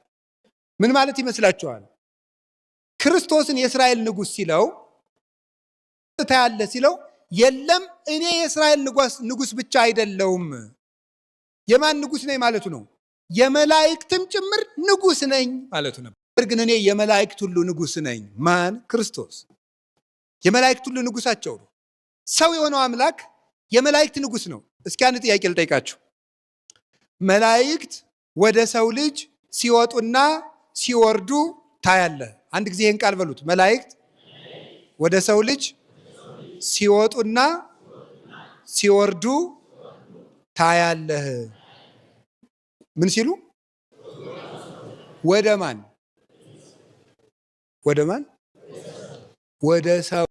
A: ምን ማለት ይመስላችኋል? ክርስቶስን የእስራኤል ንጉሥ ሲለው ታያለህ ሲለው የለም እኔ የእስራኤል ንጉሥ ብቻ አይደለሁም። የማን ንጉሥ ነኝ ማለቱ ነው? የመላእክትም ጭምር ንጉሥ ነኝ ማለቱ ነው። ግን እኔ የመላእክት ሁሉ ንጉሥ ነኝ። ማን? ክርስቶስ የመላእክት ሁሉ ንጉሳቸው ነው። ሰው የሆነው አምላክ የመላእክት ንጉሥ ነው። እስኪ አንድ ጥያቄ ልጠይቃችሁ። መላእክት ወደ ሰው ልጅ ሲወጡና ሲወርዱ ታያለህ። አንድ ጊዜ ይህን ቃል በሉት። መላእክት ወደ ሰው ልጅ ሲወጡና ሲወርዱ ታያለህ። ምን ሲሉ? ወደ ማን? ወደ ማን? ወደ ሰው።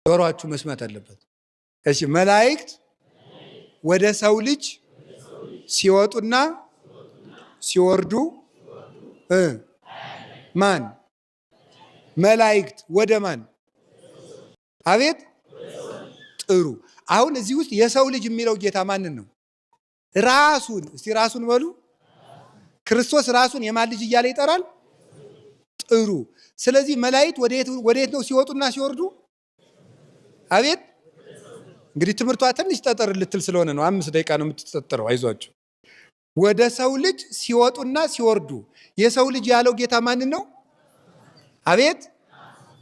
A: ጆሮአችሁ መስማት አለበት። እሺ፣ መላእክት ወደ ሰው ልጅ ሲወጡና ሲወርዱ ማን? መላእክት ወደ ማን? አቤት ጥሩ። አሁን እዚህ ውስጥ የሰው ልጅ የሚለው ጌታ ማንን ነው? ራሱን። እስቲ ራሱን በሉ። ክርስቶስ ራሱን የማን ልጅ እያለ ይጠራል? ጥሩ። ስለዚህ መላእክት ወዴት ነው ሲወጡና ሲወርዱ? አቤት እንግዲህ ትምህርቷ ትንሽ ጠጠር ልትል ስለሆነ ነው። 5 ደቂቃ ነው የምትጠጠረው። አይዟችሁ። ወደ ሰው ልጅ ሲወጡና ሲወርዱ የሰው ልጅ ያለው ጌታ ማንን ነው? አቤት።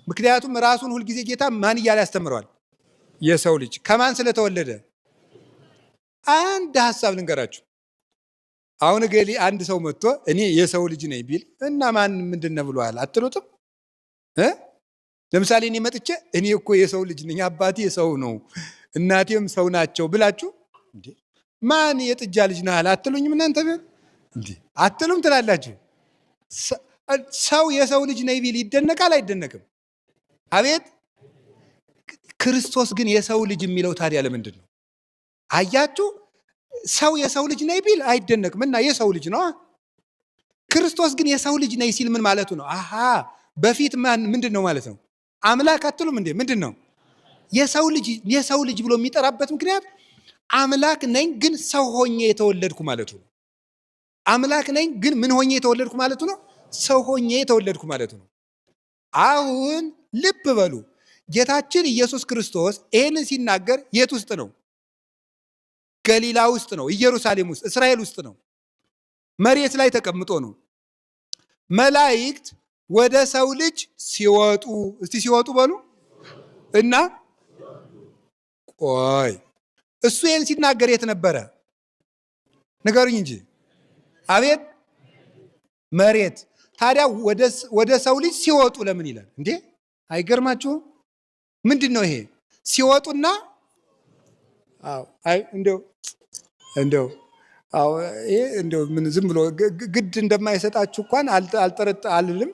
A: ምክንያቱም ራሱን ሁልጊዜ ጌታ ማን እያለ ያስተምረዋል? የሰው ልጅ። ከማን ስለተወለደ? አንድ ሀሳብ ልንገራችሁ። አሁን ገሊ አንድ ሰው መጥቶ እኔ የሰው ልጅ ነኝ ቢል እና ማን ምንድን ነው ብሏል አትሉትም? ለምሳሌ እኔ መጥቼ እኔ እኮ የሰው ልጅ ነኝ፣ አባቴ ሰው ነው፣ እናቴም ሰው ናቸው ብላችሁ እንዴ ማን የጥጃ ልጅ ነህ አትሉኝም? እናንተ እንዴ አትሉም ትላላችሁ። ሰው የሰው ልጅ ነኝ ቢል ይደነቃል አይደነቅም? አቤት። ክርስቶስ ግን የሰው ልጅ የሚለው ታዲያ ለምንድን ነው? አያችሁ፣ ሰው የሰው ልጅ ነኝ ቢል አይደነቅም እና የሰው ልጅ ነው። ክርስቶስ ግን የሰው ልጅ ነኝ ሲል ምን ማለቱ ነው? አሃ በፊት ምንድን ነው ማለት ነው? አምላክ አትሉም እንዴ? ምንድን ነው የሰው ልጅ ብሎ የሚጠራበት ምክንያት አምላክ ነኝ ግን ሰው ሆኜ የተወለድኩ ማለቱ ነው። አምላክ ነኝ ግን ምን ሆኜ የተወለድኩ ማለቱ ነው? ሰው ሆኜ የተወለድኩ ማለቱ ነው። አሁን ልብ በሉ፣ ጌታችን ኢየሱስ ክርስቶስ ይህንን ሲናገር የት ውስጥ ነው? ገሊላ ውስጥ ነው። ኢየሩሳሌም ውስጥ፣ እስራኤል ውስጥ ነው። መሬት ላይ ተቀምጦ ነው። መላእክት ወደ ሰው ልጅ ሲወጡ፣ እስቲ ሲወጡ በሉ እና ቆይ እሱ ይህን ሲናገር የት ነበረ? ንገሩኝ እንጂ። አቤት መሬት። ታዲያ ወደ ሰው ልጅ ሲወጡ ለምን ይላል እንዴ? አይገርማችሁም? ምንድን ነው ይሄ? ሲወጡና እንደው ምን ዝም ብሎ ግድ እንደማይሰጣችሁ እንኳን አልልም።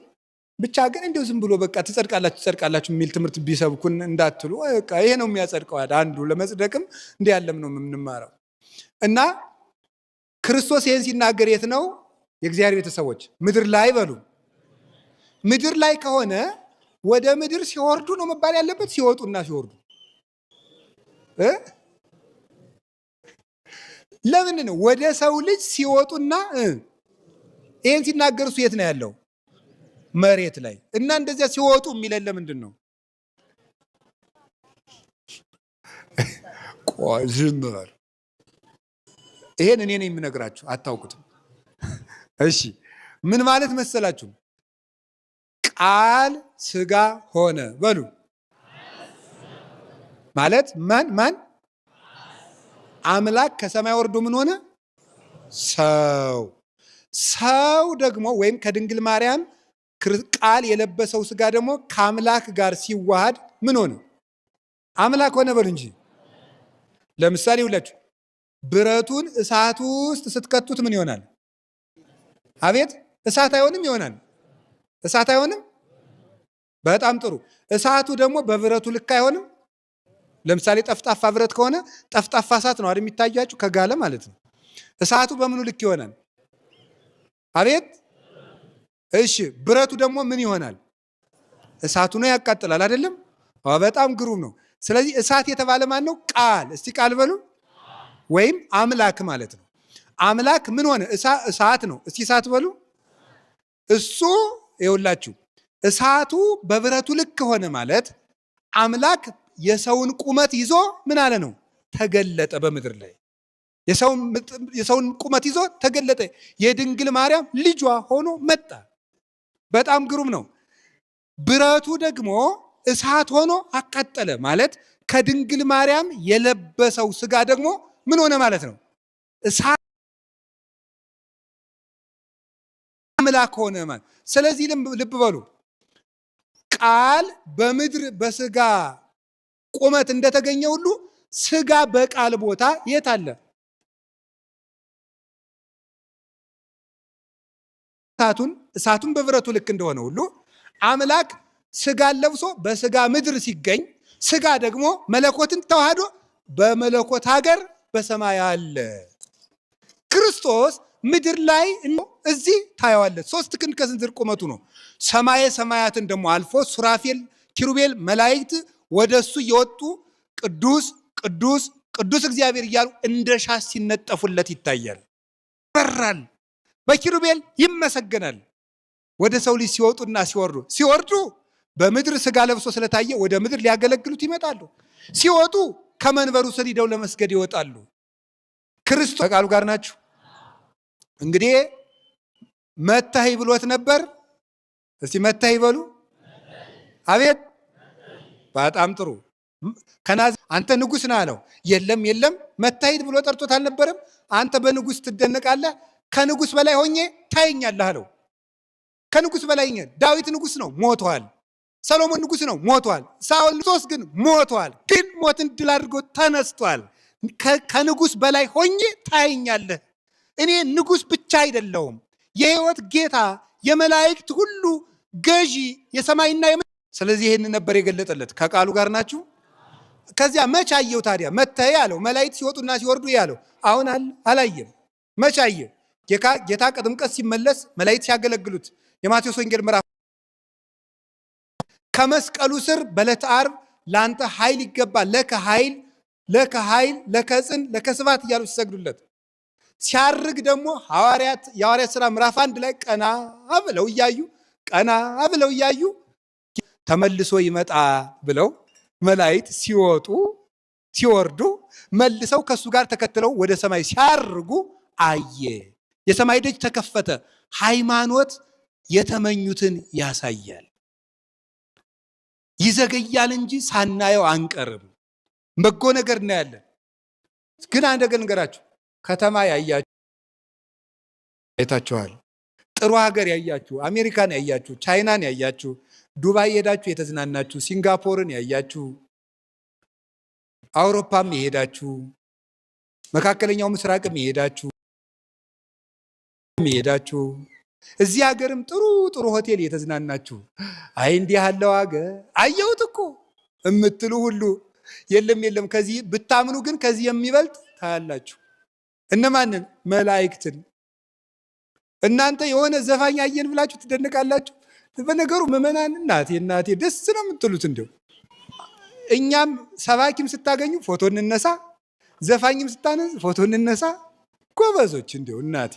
A: ብቻ ግን እንደው ዝም ብሎ በቃ ትጸድቃላችሁ የሚል ትምህርት ቢሰብኩን እንዳትሉ። በቃ ይሄ ነው የሚያጸድቀው። አንዱ ለመጽደቅም እንዲህ ያለም ነው የምንማረው። እና ክርስቶስ ይህን ሲናገር የት ነው? የእግዚአብሔር ቤተሰቦች ምድር ላይ በሉ። ምድር ላይ ከሆነ ወደ ምድር ሲወርዱ ነው መባል ያለበት፣ ሲወጡና ሲወርዱ። ለምን ነው ወደ ሰው ልጅ ሲወጡና ይህን ሲናገር እሱ የት ነው ያለው? መሬት ላይ። እና እንደዚያ ሲወጡ የሚለን ለምንድን ነው? ዝም በሉ። ይሄን እኔ ነኝ የምነግራችሁ፣ አታውቁትም። እሺ ምን ማለት መሰላችሁ? ቃል ስጋ ሆነ በሉ ማለት ማን? አምላክ ከሰማይ ወርዶ ምን ሆነ? ሰው ደግሞ ወይም ከድንግል ማርያም ቃል የለበሰው ስጋ ደግሞ ከአምላክ ጋር ሲዋሃድ ምን ሆነ? አምላክ ሆነ በሉ እንጂ። ለምሳሌ ሁላችሁ ብረቱን እሳት ውስጥ ስትከቱት ምን ይሆናል? አቤት እሳት አይሆንም? ይሆናል። እሳት አይሆንም? በጣም ጥሩ። እሳቱ ደግሞ በብረቱ ልክ አይሆንም? ለምሳሌ ጠፍጣፋ ብረት ከሆነ ጠፍጣፋ እሳት ነው አይደል የሚታያችሁ? ከጋለ ማለት ነው። እሳቱ በምኑ ልክ ይሆናል? አቤት እሺ። ብረቱ ደግሞ ምን ይሆናል? እሳቱ ነው፣ ያቃጥላል አይደለም? በጣም ግሩም ነው። ስለዚህ እሳት የተባለ ማን ነው? ቃል። እስቲ ቃል በሉ። ወይም አምላክ ማለት ነው። አምላክ ምን ሆነ? እሳት ነው። እስቲ እሳት በሉ። እሱ ይኸውላችሁ እሳቱ በብረቱ ልክ ሆነ ማለት አምላክ የሰውን ቁመት ይዞ ምን አለ ነው? ተገለጠ በምድር ላይ። የሰውን ቁመት ይዞ ተገለጠ። የድንግል ማርያም ልጇ ሆኖ መጣ። በጣም ግሩም ነው። ብረቱ ደግሞ እሳት ሆኖ አቃጠለ ማለት ከድንግል ማርያም የለበሰው ስጋ ደግሞ ምን ሆነ ማለት ነው? እሳት አምላክ ሆነ ማለት። ስለዚህ ልብ በሉ፣ ቃል በምድር በስጋ ቁመት እንደተገኘ ሁሉ ስጋ በቃል ቦታ የት አለ? እሳቱን በብረቱ ልክ እንደሆነ ሁሉ አምላክ ስጋን ለብሶ በስጋ ምድር ሲገኝ ስጋ ደግሞ መለኮትን ተዋህዶ በመለኮት ሀገር በሰማይ አለ። ክርስቶስ ምድር ላይ እዚህ ታየዋለች። 3 ክንድ ከስንዝር ቁመቱ ነው። ሰማየ ሰማያትን ደግሞ አልፎ ሱራፌል፣ ኪሩቤል፣ መላእክት ወደ እሱ እየወጡ ቅዱስ ቅዱስ ቅዱስ እግዚአብሔር እያሉ እንደ ሻሽ ሲነጠፉለት ይታያል። ይበራል፣ በኪሩቤል ይመሰገናል። ወደ ሰው ልጅ ሲወጡና ሲወርዱ በምድር ስጋ ለብሶ ስለታየ ወደ ምድር ሊያገለግሉት ይመጣሉ። ሲወጡ ከመንበሩ ስር ሄደው ለመስገድ ይወጣሉ። ክርስቶስ ከቃሉ ጋር ናችሁ። እንግዲህ መታህ ብሎት ነበር። እስቲ መታህ በሉ። አቤት በጣም ጥሩ። አንተ ንጉሥ ነህ አለው። የለም መታሂድ ብሎ ጠርቶት አልነበረም? አንተ በንጉሥ ትደነቃለህ፣ ከንጉሥ በላይ ሆኜ ታየኛለህ አለው። ከንጉሥ በላይ ዳዊት ንጉሥ ነው፣ ሞቷል። ሰሎሞን ንጉሥ ነው፣ ሞቷል። ሳኦል ክርስቶስ ግን ሞቷል፣ ግን ሞትን ድል አድርጎ ተነስቷል። ከንጉሥ በላይ ሆኜ ታየኛለህ። እኔ ንጉሥ ብቻ አይደለሁም፣ የሕይወት ጌታ፣ የመላእክት ሁሉ ገዢ፣ የሰማይና ስለዚህ ይህን ነበር የገለጠለት። ከቃሉ ጋር ናችሁ። ከዚያ መች አየው ታዲያ? መታየ አለው። መላእክት ሲወጡና ሲወርዱ ያለው አሁን አላየም። መች አየ? ጌታ ከጥምቀት ሲመለስ መላእክት ሲያገለግሉት የማቴዎስ ወንጌል ምዕራፍ ከመስቀሉ ስር በዕለተ ዓርብ ለአንተ ኃይል ይገባል፣ ለከ ኃይል ለከ ጽን ለከ ስብሐት እያሉ ሲሰግዱለት ሲያርግ ደግሞ የሐዋርያት ሥራ ምዕራፍ 1 ላይ ቀና ብለው እያዩ ተመልሶ ይመጣ ብለው መላእክት ሲወርዱ መልሰው ከሱ ጋር ተከትለው ወደ ሰማይ ሲያርጉ አየ። የሰማይ ደጅ ተከፈተ። ሃይማኖት የተመኙትን ያሳያል። ይዘገያል እንጂ ሳናየው አንቀርም። በጎ ነገር እናያለን። ግን አንድ ነገር ልንገራችሁ፣ ከተማ ያያችሁ አይታችኋል። ጥሩ ሀገር ያያችሁ፣ አሜሪካን ያያችሁ፣ ቻይናን ያያችሁ፣ ዱባይ ሄዳችሁ የተዝናናችሁ፣ ሲንጋፖርን ያያችሁ፣ አውሮፓም የሄዳችሁ፣ መካከለኛው ምስራቅም የሄዳችሁ እዚህ ሀገርም ጥሩ ጥሩ ሆቴል የተዝናናችሁ፣ አይ እንዲህ ያለው ሀገር አየሁት እኮ የምትሉ ሁሉ የለም ከዚህ ብታምኑ ግን ከዚህ የሚበልጥ ታያላችሁ። እነማንን? መላእክትን። እናንተ የሆነ ዘፋኝ አየን ብላችሁ ትደንቃላችሁ። በነገሩ ምዕመናን እናቴ ደስ ነው የምትሉት። እንደው እኛም ሰባኪም ስታገኙ ፎቶ እንነሳ፣ ዘፋኝም ስታነዝ ፎቶ እንነሳ። ጎበዞች እንደው እናቴ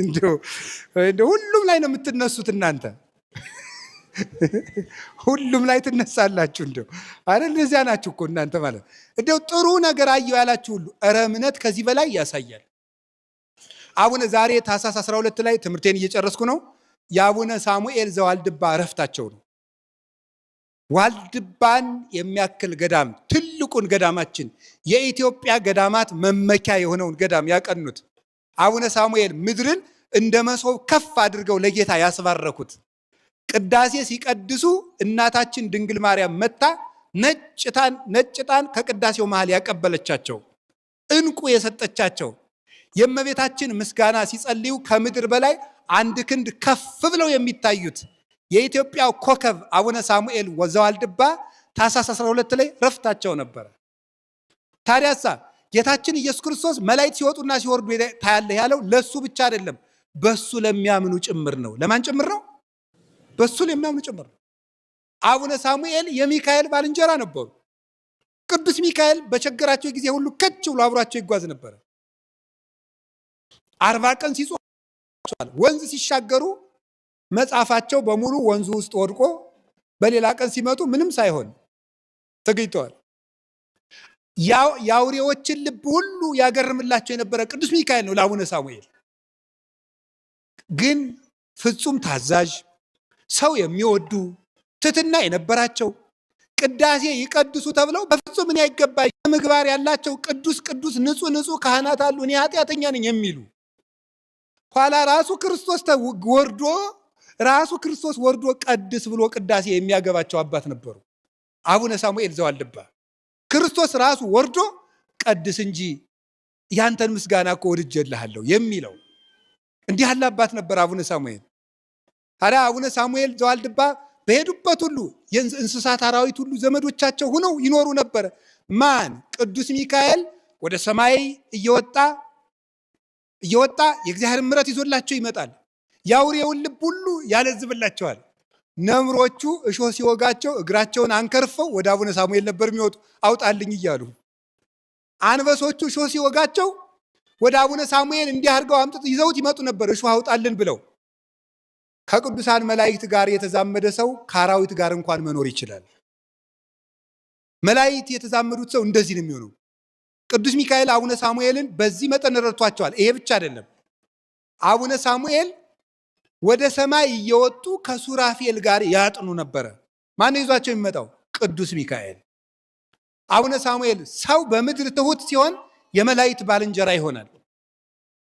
A: እንደው ሁሉም ላይ ነው የምትነሱት እናንተ ሁሉም ላይ ትነሳላችሁ። እንደው አረ እንደዚያ ናችሁ እኮ እናንተ ማለት። እንደው ጥሩ ነገር አየሁ ያላችሁ ሁሉ ኧረ እምነት ከዚህ በላይ ያሳያል። አቡነ ዛሬ ታኅሳስ 12 ላይ ትምህርቴን እየጨረስኩ ነው። የአቡነ ሳሙኤል ዘዋልድባ እረፍታቸው ነው። ዋልድባን የሚያክል ገዳም ትልቁን ገዳማችን የኢትዮጵያ ገዳማት መመኪያ የሆነውን ገዳም ያቀኑት አቡነ ሳሙኤል ምድርን እንደ መሶብ ከፍ አድርገው ለጌታ ያስባረኩት፣ ቅዳሴ ሲቀድሱ እናታችን ድንግል ማርያም መታ ነጭ ዕጣን ከቅዳሴው መሃል ያቀበለቻቸው፣ ዕንቁ የሰጠቻቸው፣ የእመቤታችን ምስጋና ሲጸልዩ ከምድር በላይ አንድ ክንድ ከፍ ብለው የሚታዩት የኢትዮጵያ ኮከብ አቡነ ሳሙኤል ዘዋልድባ ታኅሳስ 12 ላይ ረፍታቸው ነበረ። ታዲያሳ ጌታችን ኢየሱስ ክርስቶስ መላእክት ሲወጡና ሲወርዱ ታያለህ ያለው ለሱ ብቻ አይደለም፣ በሱ ለሚያምኑ ጭምር ነው። ለማን ጭምር ነው? በሱ ለሚያምኑ ጭምር ነው። አቡነ ሳሙኤል የሚካኤል ባልንጀራ ነበሩ። ቅዱስ ሚካኤል በቸገራቸው ጊዜ ሁሉ ከች ብሎ አብሯቸው ይጓዝ ነበረ። 40 ቀን ሲጾሙ ወንዝ ሲሻገሩ መጽሐፋቸው በሙሉ ወንዙ ውስጥ ወድቆ በሌላ ቀን ሲመጡ ምንም ሳይሆን ተገኝተዋል። የአውሬዎችን ልብ ሁሉ ያገርምላቸው የነበረ ቅዱስ ሚካኤል ነው ለአቡነ ሳሙኤል። ግን ፍጹም ታዛዥ፣ ሰው የሚወዱ፣ ትሕትና የነበራቸው፣ ቅዳሴ ይቀድሱ ተብለው በፍጹም እኔ አይገባኝ ምግባር ያላቸው ቅዱስ ንጹህ ካህናት አሉ፣ እኔ ኃጢአተኛ ነኝ የሚሉ ኋላ ራሱ ክርስቶስ ወርዶ ቀድስ ብሎ ቅዳሴ የሚያገባቸው አባት ነበሩ አቡነ ሳሙኤል ዘዋልድባ። ክርስቶስ ራሱ ወርዶ ቀድስ እንጂ ያንተን ምስጋና እኮ ወድጄልሃለሁ የሚለው እንዲህ ያለ አባት ነበር አቡነ ሳሙኤል። ታዲያ አቡነ ሳሙኤል ዘዋልድባ በሄዱበት ሁሉ የእንስሳት አራዊት ሁሉ ዘመዶቻቸው ሆነው ይኖሩ ነበር። ማን? ቅዱስ ሚካኤል ወደ ሰማይ እየወጣ የእግዚአብሔር ምሕረት ይዞላቸው ይመጣል። የአውሬውን ልብ ሁሉ ያለዝብላቸዋል። ነምሮቹ እሾህ ሲወጋቸው እግራቸውን አንከርፈው ወደ አቡነ ሳሙኤል ነበር የሚወጡ አውጣልኝ እያሉ። አንበሶቹ እሾህ ሲወጋቸው ወደ አቡነ ሳሙኤል እንዲህ አድርገው አምጥተው ይዘውት ይመጡ ነበር እሾህ አውጣልን ብለው። ከቅዱሳን መላእክት ጋር የተዛመደ ሰው ከአራዊት ጋር እንኳን መኖር ይችላል። መላእክት የተዛመዱት ሰው እንደዚህ ነው የሚሆነው። ቅዱስ ሚካኤል አቡነ ሳሙኤልን በዚህ መጠን ረድቷቸዋል። ይሄ ብቻ አይደለም። አቡነ ሳሙኤል ወደ ሰማይ እየወጡ ከሱራፌል ጋር ያጥኑ ነበረ። ማን ይዟቸው የሚመጣው? ቅዱስ ሚካኤል። አቡነ ሳሙኤል ሰው በምድር ትሑት ሲሆን የመላእክት ባልንጀራ ይሆናል።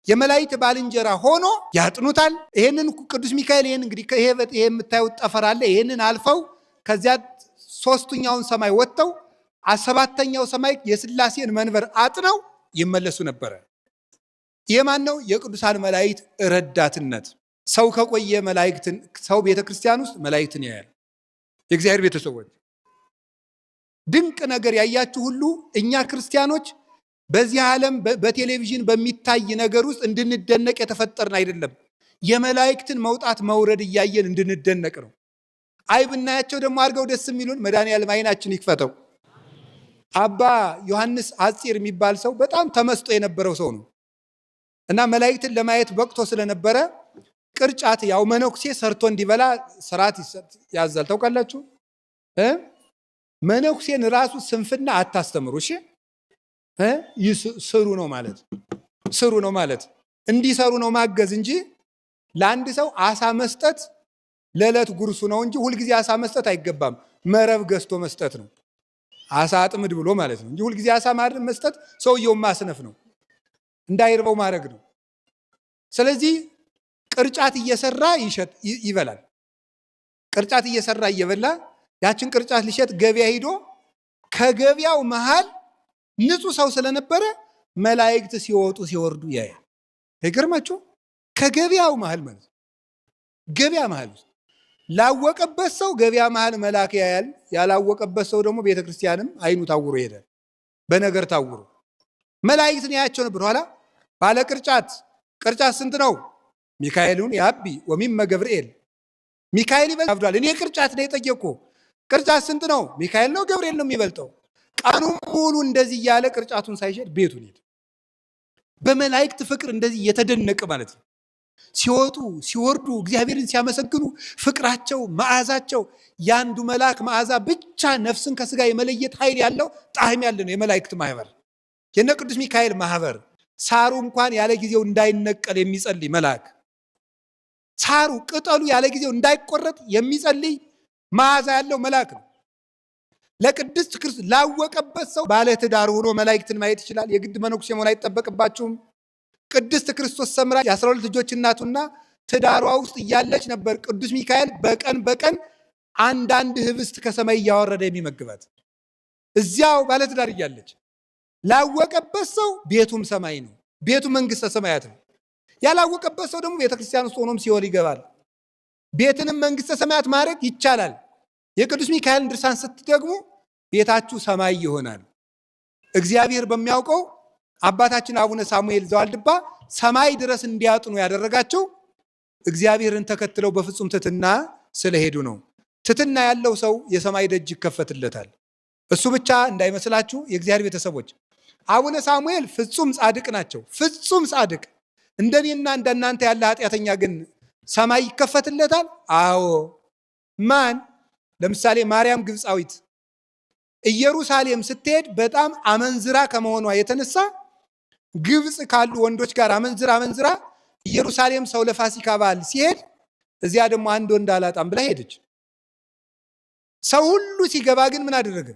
A: የመላእክት ባልንጀራ ሆኖ ያጥኑታል። ይሄንን ቅዱስ ሚካኤል እንግዲህ ይሄ የምታዩት ጠፈር አለ። ይሄንን አልፈው ከዚያ 3ኛውን ሰማይ ወጥተው 7ኛው ሰማይ የሥላሴን መንበር አጥነው ይመለሱ ነበረ። ይህ ማን ነው? የቅዱሳን መላእክት ረዳትነት። ሰው ከቆየ ሰው ቤተክርስቲያን ውስጥ መላእክትን ያያል። የእግዚአብሔር ቤተሰቦች ድንቅ ነገር ያያችሁ ሁሉ እኛ ክርስቲያኖች በዚህ ዓለም በቴሌቪዥን በሚታይ ነገር ውስጥ እንድንደነቅ የተፈጠርን አይደለም። የመላእክትን መውጣት መውረድ እያየን እንድንደነቅ ነው። አይ ብናያቸው ደግሞ አድርገው ደስ የሚሉን መድኃኔዓለም ዓይናችን ይክፈተው። አባ ዮሐንስ አፂር የሚባል ሰው በጣም ተመስጦ የነበረው ሰው ነው እና መላእክትን ለማየት በቅቶ ስለነበረ ቅርጫት ያው መነኩሴ ሰርቶ እንዲበላ ስርዓት ያዛል። ታውቃላችሁ? መነኩሴን ራሱ ስንፍና አታስተምሩ። እሺ ስሩ ነው ማለት እንዲሰሩ ነው ማገዝ እንጂ ለአንድ ሰው አሳ መስጠት ለዕለት ጉርሱ ነው እንጂ ሁልጊዜ አሳ መስጠት አይገባም። መረብ ገዝቶ መስጠት ነው። አሳ አጥምድ ብሎ ማለት ነው እንጂ ሁልጊዜ አሳ መስጠት ሰውየውን ማስነፍ ነው፣ እንዳይርበው ማድረግ ነው። ስለዚህ ቅርጫት እየሰራ ይበላል። ቅርጫት እየሰራ እየበላ ያችን ቅርጫት ሊሸጥ ገበያ ሂዶ ከገበያው መሃል ንጹህ ሰው ስለነበረ መላእክት ሲወጡ ሲወርዱ ያያል። አይገርማችሁ? ከገበያው መሃል ማለት ነው። ገበያ መሃል ውስጥ ላወቀበት ሰው ገበያ መሃል መልአክ ያያል። ያላወቀበት ሰው ደግሞ ቤተክርስቲያንም አይኑ ታውሮ ይሄዳል። በነገር ታውሮ መላእክትን ያያቸው ነበር። ኋላ ባለ ቅርጫት ስንት ነው? ሚካኤልን ያቢ ወሚመ ገብርኤል ሚካኤል ይበልጣል። እኔ ቅርጫት ነው የጠየቅኩ። ቅርጫት ስንት ነው? ሚካኤል ነው ገብርኤል ነው የሚበልጠው? ቀኑን ሙሉ እንደዚህ እያለ ቅርጫቱን ሳይሸጥ ቤቱን ሄደ። በመላእክት ፍቅር እንደዚህ የተደነቀ ማለት ነው። ሲወጡ ሲወርዱ እግዚአብሔርን ሲያመሰግኑ ፍቅራቸው፣ መዓዛቸው ያንዱ መልአክ መዓዛ ብቻ ነፍስን ከስጋ የመለየት ኃይል ያለው ጣዕም ያለ ነው። የመላእክት ማህበር የነ ቅዱስ ሚካኤል ማህበር ሳሩ እንኳን ያለ ጊዜው እንዳይነቀል የሚጸልይ መልአክ፣ ሳሩ ቅጠሉ ያለ ጊዜው እንዳይቆረጥ የሚጸልይ መዓዛ ያለው መልአክ ነው። ለቅድስት ክርስቶስ ላወቀበት ሰው ባለ ትዳር ሆኖ መላእክትን ማየት ይችላል። የግድ መነኩሴ መሆን አይጠበቅባችሁም። ቅድስት ክርስቶስ ሰምራ የ12 ልጆች እናቱና ትዳሯ ውስጥ እያለች ነበር ቅዱስ ሚካኤል በቀን አንዳንድ ህብስት ከሰማይ እያወረደ የሚመግባት። እዚያው ባለ ትዳር እያለች ላወቀበት ሰው ቤቱም ሰማይ ነው፣ ቤቱ መንግስተ ሰማያት ነው። ያላወቀበት ሰው ደግሞ ቤተክርስቲያን ውስጥ ሆኖም ሲኦል ይገባል። ቤትንም መንግስተ ሰማያት ማድረግ ይቻላል። የቅዱስ ሚካኤልን ድርሳን ስትደግሙ ቤታችሁ ሰማይ ይሆናል። እግዚአብሔር በሚያውቀው አባታችን አቡነ ሳሙኤል ዘዋልድባ ሰማይ ድረስ እንዲያጥኑ ያደረጋቸው እግዚአብሔርን ተከትለው በፍጹም ትሕትና ስለሄዱ ነው። ትሕትና ያለው ሰው የሰማይ ደጅ ይከፈትለታል። እሱ ብቻ እንዳይመስላችሁ የእግዚአብሔር ቤተሰቦች፣ አቡነ ሳሙኤል ፍጹም ጻድቅ ናቸው። ፍጹም ጻድቅ። እንደኔና እንደናንተ ያለ ኃጢአተኛ ግን ሰማይ ይከፈትለታል? አዎ። ማን? ለምሳሌ ማርያም ግብፃዊት ኢየሩሳሌም ስትሄድ በጣም አመንዝራ ከመሆኗ የተነሳ ግብፅ ካሉ ወንዶች ጋር አመንዝራ ኢየሩሳሌም ሰው ለፋሲካ በዓል ሲሄድ እዚያ ደግሞ አንድ ወንድ አላጣም ብላ ሄደች። ሰው ሁሉ ሲገባ ግን ምን አደረገ?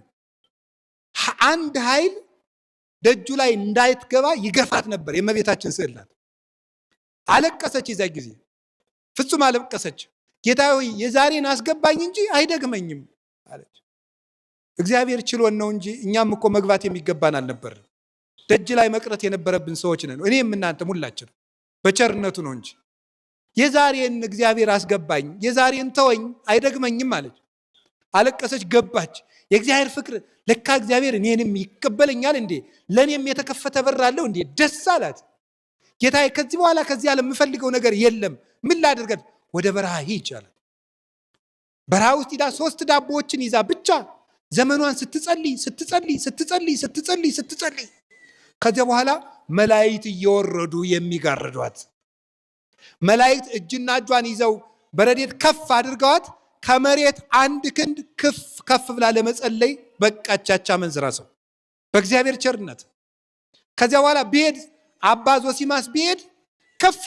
A: አንድ ኃይል ደጁ ላይ እንዳይትገባ ይገፋት ነበር። የእመቤታችን ስዕል ናት። አለቀሰች። የዛ ጊዜ ፍጹም አለቀሰች። ጌታ ሆይ የዛሬን አስገባኝ እንጂ አይደግመኝም አለች። እግዚአብሔር ችሎን ነው እንጂ እኛም እኮ መግባት የሚገባን አልነበርም። ደጅ ላይ መቅረት የነበረብን ሰዎች ነን። እኔም እናንተም ሁላችን በቸርነቱ ነው እንጂ የዛሬን እግዚአብሔር አስገባኝ፣ የዛሬን ተወኝ፣ አይደግመኝም አለች። አለቀሰች፣ ገባች። የእግዚአብሔር ፍቅር ለካ እግዚአብሔር እኔንም ይቀበለኛል እንዴ? ለእኔም የተከፈተ በር አለው እንዴ? ደስ አላት። ጌታዬ ከዚህ በኋላ ከዚህ ዓለም የምፈልገው ነገር የለም፣ ምን ላድርገት? ወደ በረሃ ይቻላል። በረሃ ውስጥ ሂዳ 3 ዳቦዎችን ይዛ ብቻ ዘመኗን ስትጸልይ ከዚያ በኋላ መላእክት እየወረዱ የሚጋርዷት፣ መላእክት እጅና እጇን ይዘው በረድኤት ከፍ አድርገዋት ከመሬት 1 ክንድ ከፍ ብላ ለመጸለይ በቃቻቻ መንዝራ ሰው በእግዚአብሔር ቸርነት። ከዚያ በኋላ ቢሄድ አባ ዞሲማስ ቢሄድ ከፍ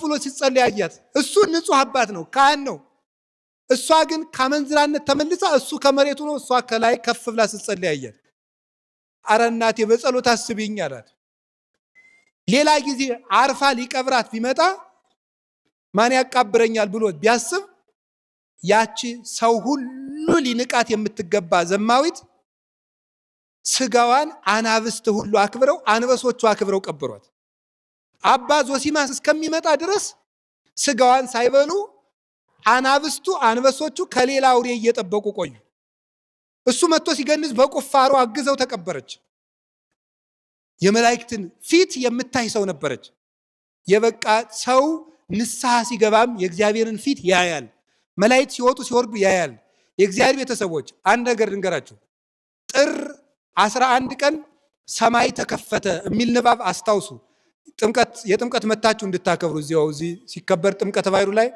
A: ብሎ ሲጸልይ አያት። እሱ ንጹሕ አባት ነው፣ ካህን ነው። እሷ ግን ከመንዝራነት ተመልሳ እሱ ከመሬቱ ነው፣ እሷ ከላይ ከፍ ብላ ስትጸልይ አያት። አረ እናቴ በጸሎት አስቢኝ አላት። ሌላ ጊዜ አርፋ ሊቀብራት ቢመጣ ማን ያቃብረኛል ብሎ ቢያስብ ያቺ ሰው ሁሉ ሊንቃት የምትገባ ዘማዊት ስጋዋን አናብስት ሁሉ አክብረው አንበሶቹ አክብረው ቀብሯት። አባ ዞሲማስ እስከሚመጣ ድረስ ስጋዋን ሳይበሉ አናብስቱ አንበሶቹ ከሌላ አውሬ እየጠበቁ ቆዩ። እሱ መጥቶ ሲገንዝ በቁፋሮ አግዘው ተቀበረች። የመላእክትን ፊት የምታይ ሰው ነበረች። የበቃ ሰው ንስሐ ሲገባም የእግዚአብሔርን ፊት ያያል። መላእክት ሲወጡ ሲወርዱ ያያል። የእግዚአብሔር ቤተሰቦች አንድ ነገር ልንገራችሁ። ጥር 11 ቀን ሰማይ ተከፈተ የሚል ንባብ አስታውሱ። የጥምቀት መታችሁ እንድታከብሩ እዚህ ሲከበር ጥምቀተ ባሕሩ ላይ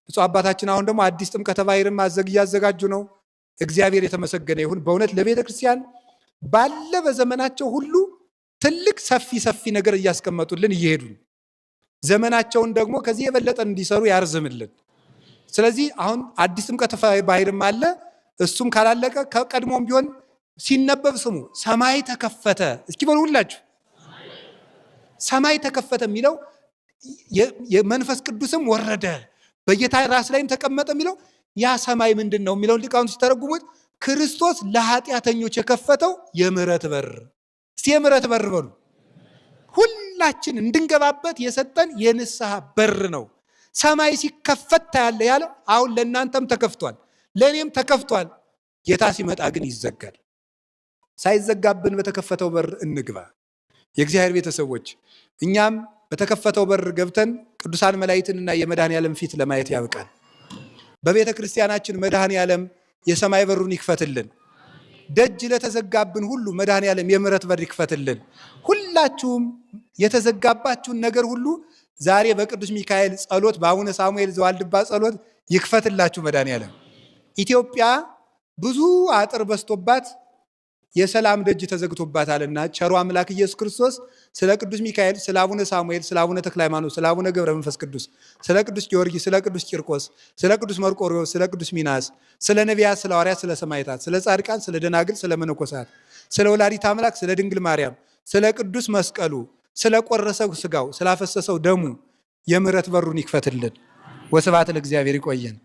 A: ብፁዕ አባታችን አሁን ደግሞ አዲስ ጥምቀተ ባሕርም እያዘጋጁ ነው። እግዚአብሔር የተመሰገነ ይሁን። በእውነት ለቤተ ክርስቲያን ባለ በዘመናቸው ሁሉ ትልቅ ሰፊ ነገር እያስቀመጡልን እየሄዱ ዘመናቸውን ደግሞ ከዚህ የበለጠ እንዲሰሩ ያርዝምልን። ስለዚህ አሁን አዲስ ጥምቀተ ባሕርም አለ። እሱም ካላለቀ ከቀድሞም ቢሆን ሲነበብ ስሙ። ሰማይ ተከፈተ። እስኪ በሉ ሁላችሁ ሰማይ ተከፈተ የሚለው የመንፈስ ቅዱስም ወረደ በጌታ ራስ ላይም ተቀመጠ የሚለው ያ ሰማይ ምንድን ነው የሚለውን ሊቃውንት ሲተረጉሙት ክርስቶስ ለኃጢአተኞች የከፈተው የምህረት በር። እስቲ የምህረት በር በሉ። ሁላችን እንድንገባበት የሰጠን የንስሐ በር ነው። ሰማይ ሲከፈት ታያለ ያለው አሁን ለእናንተም ተከፍቷል፣ ለእኔም ተከፍቷል። ጌታ ሲመጣ ግን ይዘጋል። ሳይዘጋብን በተከፈተው በር እንግባ። የእግዚአብሔር ቤተሰቦች እኛም በተከፈተው በር ገብተን ቅዱሳን መላእክትንና የመድኃኔ ዓለም ፊት ለማየት ያብቃል። በቤተ ክርስቲያናችን መድኃኔ ዓለም የሰማይ በሩን ይክፈትልን። ደጅ ለተዘጋብን ሁሉ መድኃኔ ዓለም የምህረት በር ይክፈትልን። ሁላችሁም የተዘጋባችሁን ነገር ሁሉ ዛሬ በቅዱስ ሚካኤል ጸሎት፣ በአቡነ ሳሙኤል ዘዋልድባ ጸሎት ይክፈትላችሁ መድኃኔ ዓለም። ኢትዮጵያ ብዙ አጥር በስቶባት የሰላም ደጅ ተዘግቶባታልና ቸሩ አምላክ ኢየሱስ ክርስቶስ ስለ ቅዱስ ሚካኤል፣ ስለ አቡነ ሳሙኤል፣ ስለ አቡነ ተክለ ሃይማኖት፣ ስለ አቡነ ገብረ መንፈስ ቅዱስ፣ ስለ ቅዱስ ጊዮርጊስ፣ ስለ ቅዱስ ቂርቆስ፣ ስለ ቅዱስ መርቆሬዎስ፣ ስለ ቅዱስ ሚናስ፣ ስለ ነቢያት፣ ስለ ሐዋርያት፣ ስለ ሰማዕታት፣ ስለ ጻድቃን፣ ስለ ደናግል፣ ስለ መነኮሳት፣ ስለ ወላዲተ አምላክ፣ ስለ ድንግል ማርያም፣ ስለ ቅዱስ መስቀሉ፣ ስለ ቆረሰው ስጋው፣ ስላፈሰሰው ደሙ የምህረት በሩን ይክፈትልን። ወስብሐት ለእግዚአብሔር። ይቆየን።